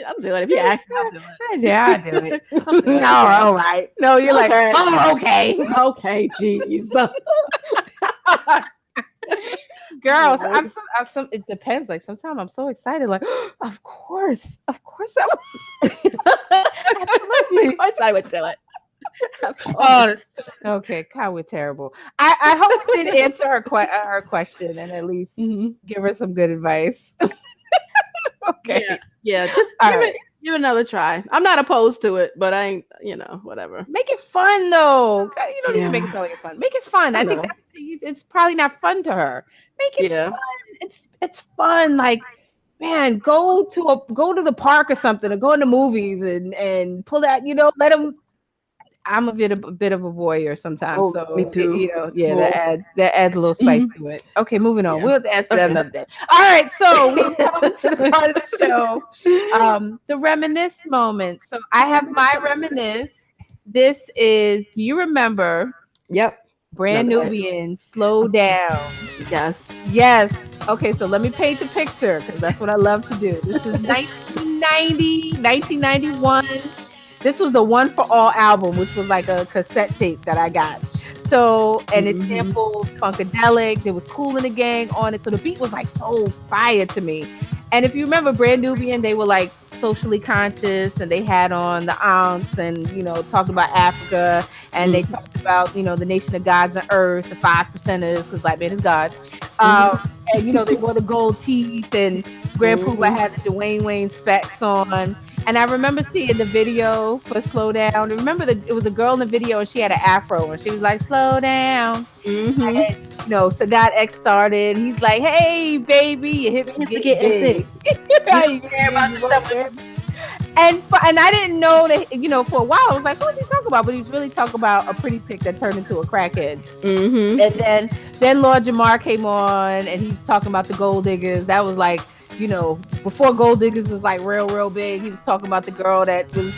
B: I'll do it. If you ask me, I'll do
A: Yeah, I do it.
B: it. I'll do it.
A: No,
B: Okay.
A: all right. No, you're like,
B: Okay.
A: oh, okay.
B: Okay. Jeez.
A: Girls,
B: Lord.
A: I'm some. It depends. Like sometimes I'm so excited. Like, of course, I
B: Of
A: absolutely.
B: course I would do it. Of
A: Oh,
B: course.
A: okay. God, we're terrible. I hope we did answer her question and at least
B: Hmm.
A: give her some good advice.
B: Yeah.
A: Okay.
B: Yeah. Just
A: All right.
B: give it another try. I'm not opposed to it, but I ain't, whatever.
A: Make it fun though. God, you don't need to make it
B: Yeah.
A: sound like it's fun. Make it fun.
B: I
A: I think
B: know.
A: that's it's probably not fun to her. Make it
B: Yeah.
A: fun. It's fun. Like, man, go to the park or something, or go in the movies and pull that. Let them. I'm a bit of a voyeur sometimes,
B: Oh, me
A: so
B: too.
A: yeah,
B: Well,
A: that adds a little spice
B: mhm.
A: to it. Okay, moving on.
B: Yeah.
A: We'll answer that
B: Okay.
A: another day. All right, so we've come to the part of the show, the reminisce moment. So I have my reminisce. This is. Do you remember
B: Yep. No,
A: Brand
B: go ahead.
A: Nubian? Slow
B: Of course.
A: down.
B: Yes.
A: Yes. Okay, so let me paint the picture because that's what I love to do. This is 1990, 1991. This was the One for All album, which was like a cassette tape that I got. So, and it
B: Hmm.
A: sampled Funkadelic. There was Cool in the Gang on it. So the beat was like so fire to me. And if you remember Brand Nubian, they were like socially conscious and they had on the aunts and, talked about Africa and they
B: Hmm.
A: talked about, the nation of gods and earth, the 5%ers, because black man is God. Um,
B: Hmm.
A: and, they wore the gold teeth and Grand Poobah
B: Hmm.
A: had the Dwayne Wayne specs on. And I remember seeing the video for Slow Down. Remember that it was a girl in the video and she had an afro and she was like, Slow down.
B: Hmm.
A: And, Sadat X started. He's like, hey, baby, your hips are
B: It's
A: getting
B: getting
A: big.
B: thick.
A: You
B: I
A: know
B: ain't
A: what I
B: care
A: mean?
B: about
A: You
B: the
A: want
B: stuff.
A: that? And I didn't know that, for a while, I was like, who's he talking about? But he's really talking about a pretty chick that turned into a crackhead.
B: Hmm.
A: And then Lord Jamar came on and he was talking about the gold diggers. That was like, before gold diggers was like real big. He was talking about the girl that was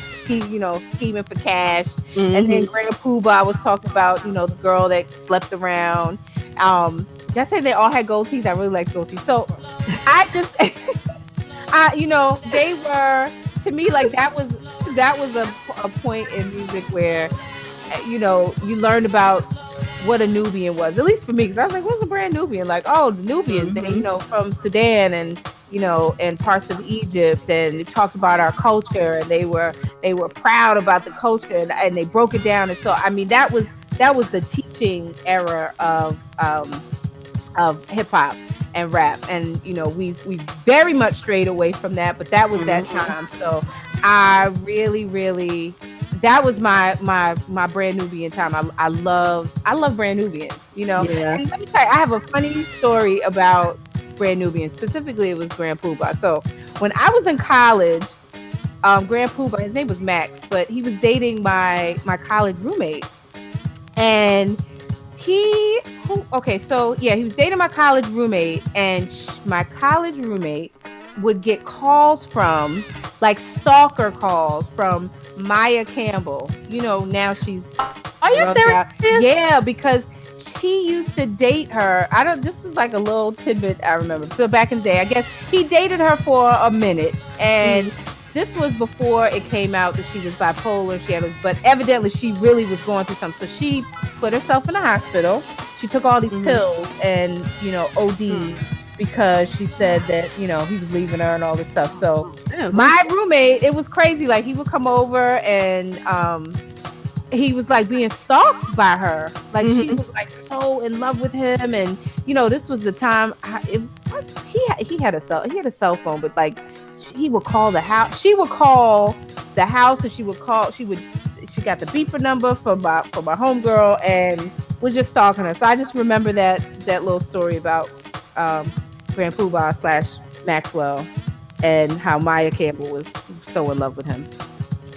A: scheming for cash. And then
B: Hmm.
A: Grand Poobah was talking about, the girl that slept around. Did I say they all had gold teeth? I really liked gold teeth. So I just they were, to me, like that was a point in music where you learned about what a Nubian was, at least for me, because I was like, what's a Brand Nubian? Like, oh, the Nubians, they,
B: Hmm.
A: from Sudan and parts of Egypt, and they talked about our culture, and they were proud about the culture, and they broke it down. And so, I mean, that was the teaching era of hip hop and rap, and we very much strayed away from that, but that was that
B: Hmm.
A: time. So I really, really, that was my Brand Nubian time. I love Brand Nubian,
B: Yeah.
A: and let me tell you, I have a funny story about Brand Nubian. Specifically, it was Grand Poobah. So when I was in college, Grand Poobah, his name was Max, but he was dating my college roommate, and okay, so yeah, he was dating my college roommate, and my college roommate would get calls from, like, stalker calls from Maya Campbell. Now she's
B: Are you
A: drugged out.
B: serious?
A: Yeah, because he used to date her. I don't. This is like a little tidbit I remember. So back in the day, I guess he dated her for a minute, and
B: Mm-hmm.
A: this was before it came out that she was bipolar. But evidently she really was going through something. So she put herself in the hospital. She took all these
B: Mm-hmm.
A: pills and OD'd because she said that he was leaving her and all this stuff. So
B: Damn, son.
A: my roommate, it was crazy. Like, he would come over and he was like being stalked by her. Like, she
B: Mm-hmm.
A: was like so in love with him, and this was the time he had a cell phone, but like he would call the house. She would call the house, and she got the beeper number from my homegirl and was just stalking her. So I just remember that little story about Grand Poobah slash Maxwell. and how Maya Campbell was so in love with him.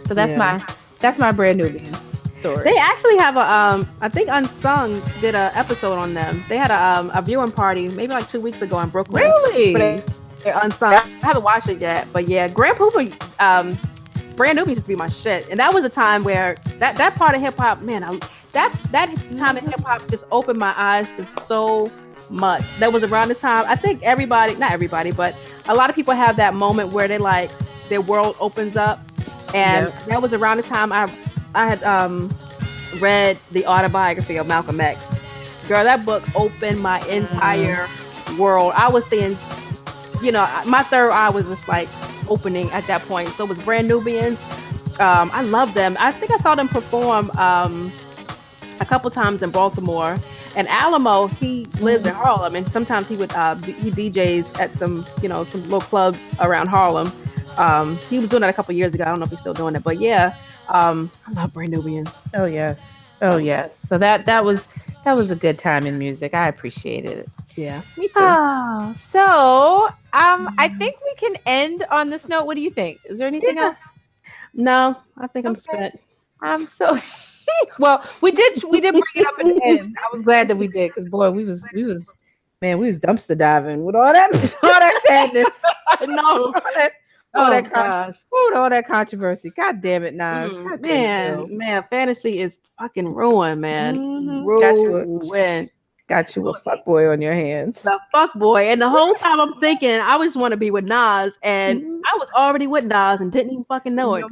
A: So that's my Brand Nubian story.
B: They actually have I think Unsung did an episode on them. They had a viewing party maybe like 2 weeks ago in Brooklyn.
A: Really?
B: They're Unsung. I haven't watched it yet, but yeah, Grand Pooper, Brand Nubian used to be my shit, and that was a time where that part of hip hop, man, that time in hip hop just opened my eyes to so much. That was around the time I think not everybody, but a lot of people have that moment where they like their world opens up, and that was around the time I had read the autobiography of Malcolm X. Girl, that book opened my entire world. I was seeing, my third eye was just like opening at that point. So it was Brand Nubians. I love them. I think I saw them perform a couple times in Baltimore. And Alamo, he lives in Harlem, and sometimes he DJs at some little clubs around Harlem. He was doing that a couple years ago. I don't know if he's still doing it, but yeah. I love Brand Nubians.
A: Oh yes. So that was a good time in music. I appreciated it.
B: Yeah, me too.
A: So I think we can end on this note. What do you think? Is there anything else?
B: No, I think I'm spent.
A: I'm so well. We did bring it up at the end. I was glad that we did, because boy, we was dumpster diving with all that sadness.
B: I know.
A: All that controversy. God damn it, Nas.
B: Man, fantasy is fucking ruined, man.
A: Ruined. Got you a fuckboy on your hands.
B: The fuckboy. And the whole time I'm thinking I just want to be with Nas, and I was already with Nas and didn't even fucking know it.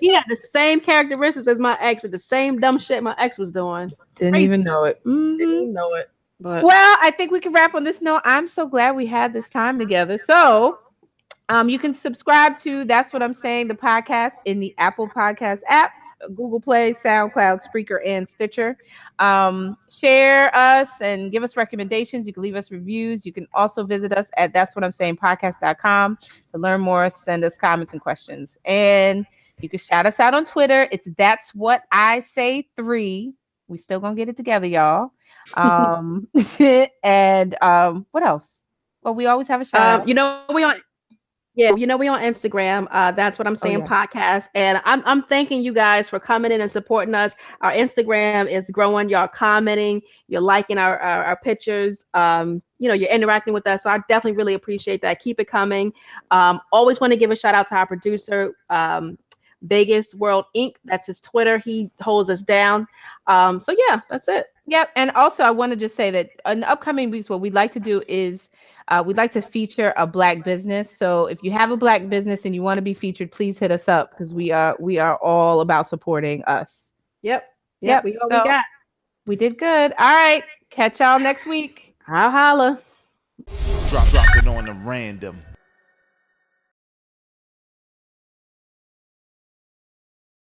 B: He had the same characteristics as my ex, and the same dumb shit my ex was doing.
A: Didn't even know it.
B: Didn't even know it. But
A: well, I think we can wrap on this note. I'm so glad we had this time together. So you can subscribe to That's What I'm Saying, the podcast, in the Apple Podcast app, Google Play, SoundCloud, Spreaker, and Stitcher. Share us and give us recommendations. You can leave us reviews. You can also visit us at that'swhatimsayingpodcast.com to learn more, send us comments and questions. And you can shout us out on Twitter. It's That's What I Say 3. We still gonna get it together, y'all. And what else? Well, we always have a shout out.
B: We on Instagram. That's What I'm Saying podcast. And I'm thanking you guys for coming in and supporting us. Our Instagram is growing. Y'all commenting. You're liking our pictures. You're interacting with us. So I definitely really appreciate that. Keep it coming. Always want to give a shout out to our producer, Vegas World Inc. That's his Twitter. He holds us down. So yeah, that's it.
A: Yep. And also I want to just say that in the upcoming weeks, what we'd like to do is we'd like to feature a Black business. So if you have a Black business and you want to be featured, please hit us up, because we are all about supporting us.
B: Yep.
A: We did good. All right. Catch y'all next week.
B: I'll holla.
C: Drop it on the random.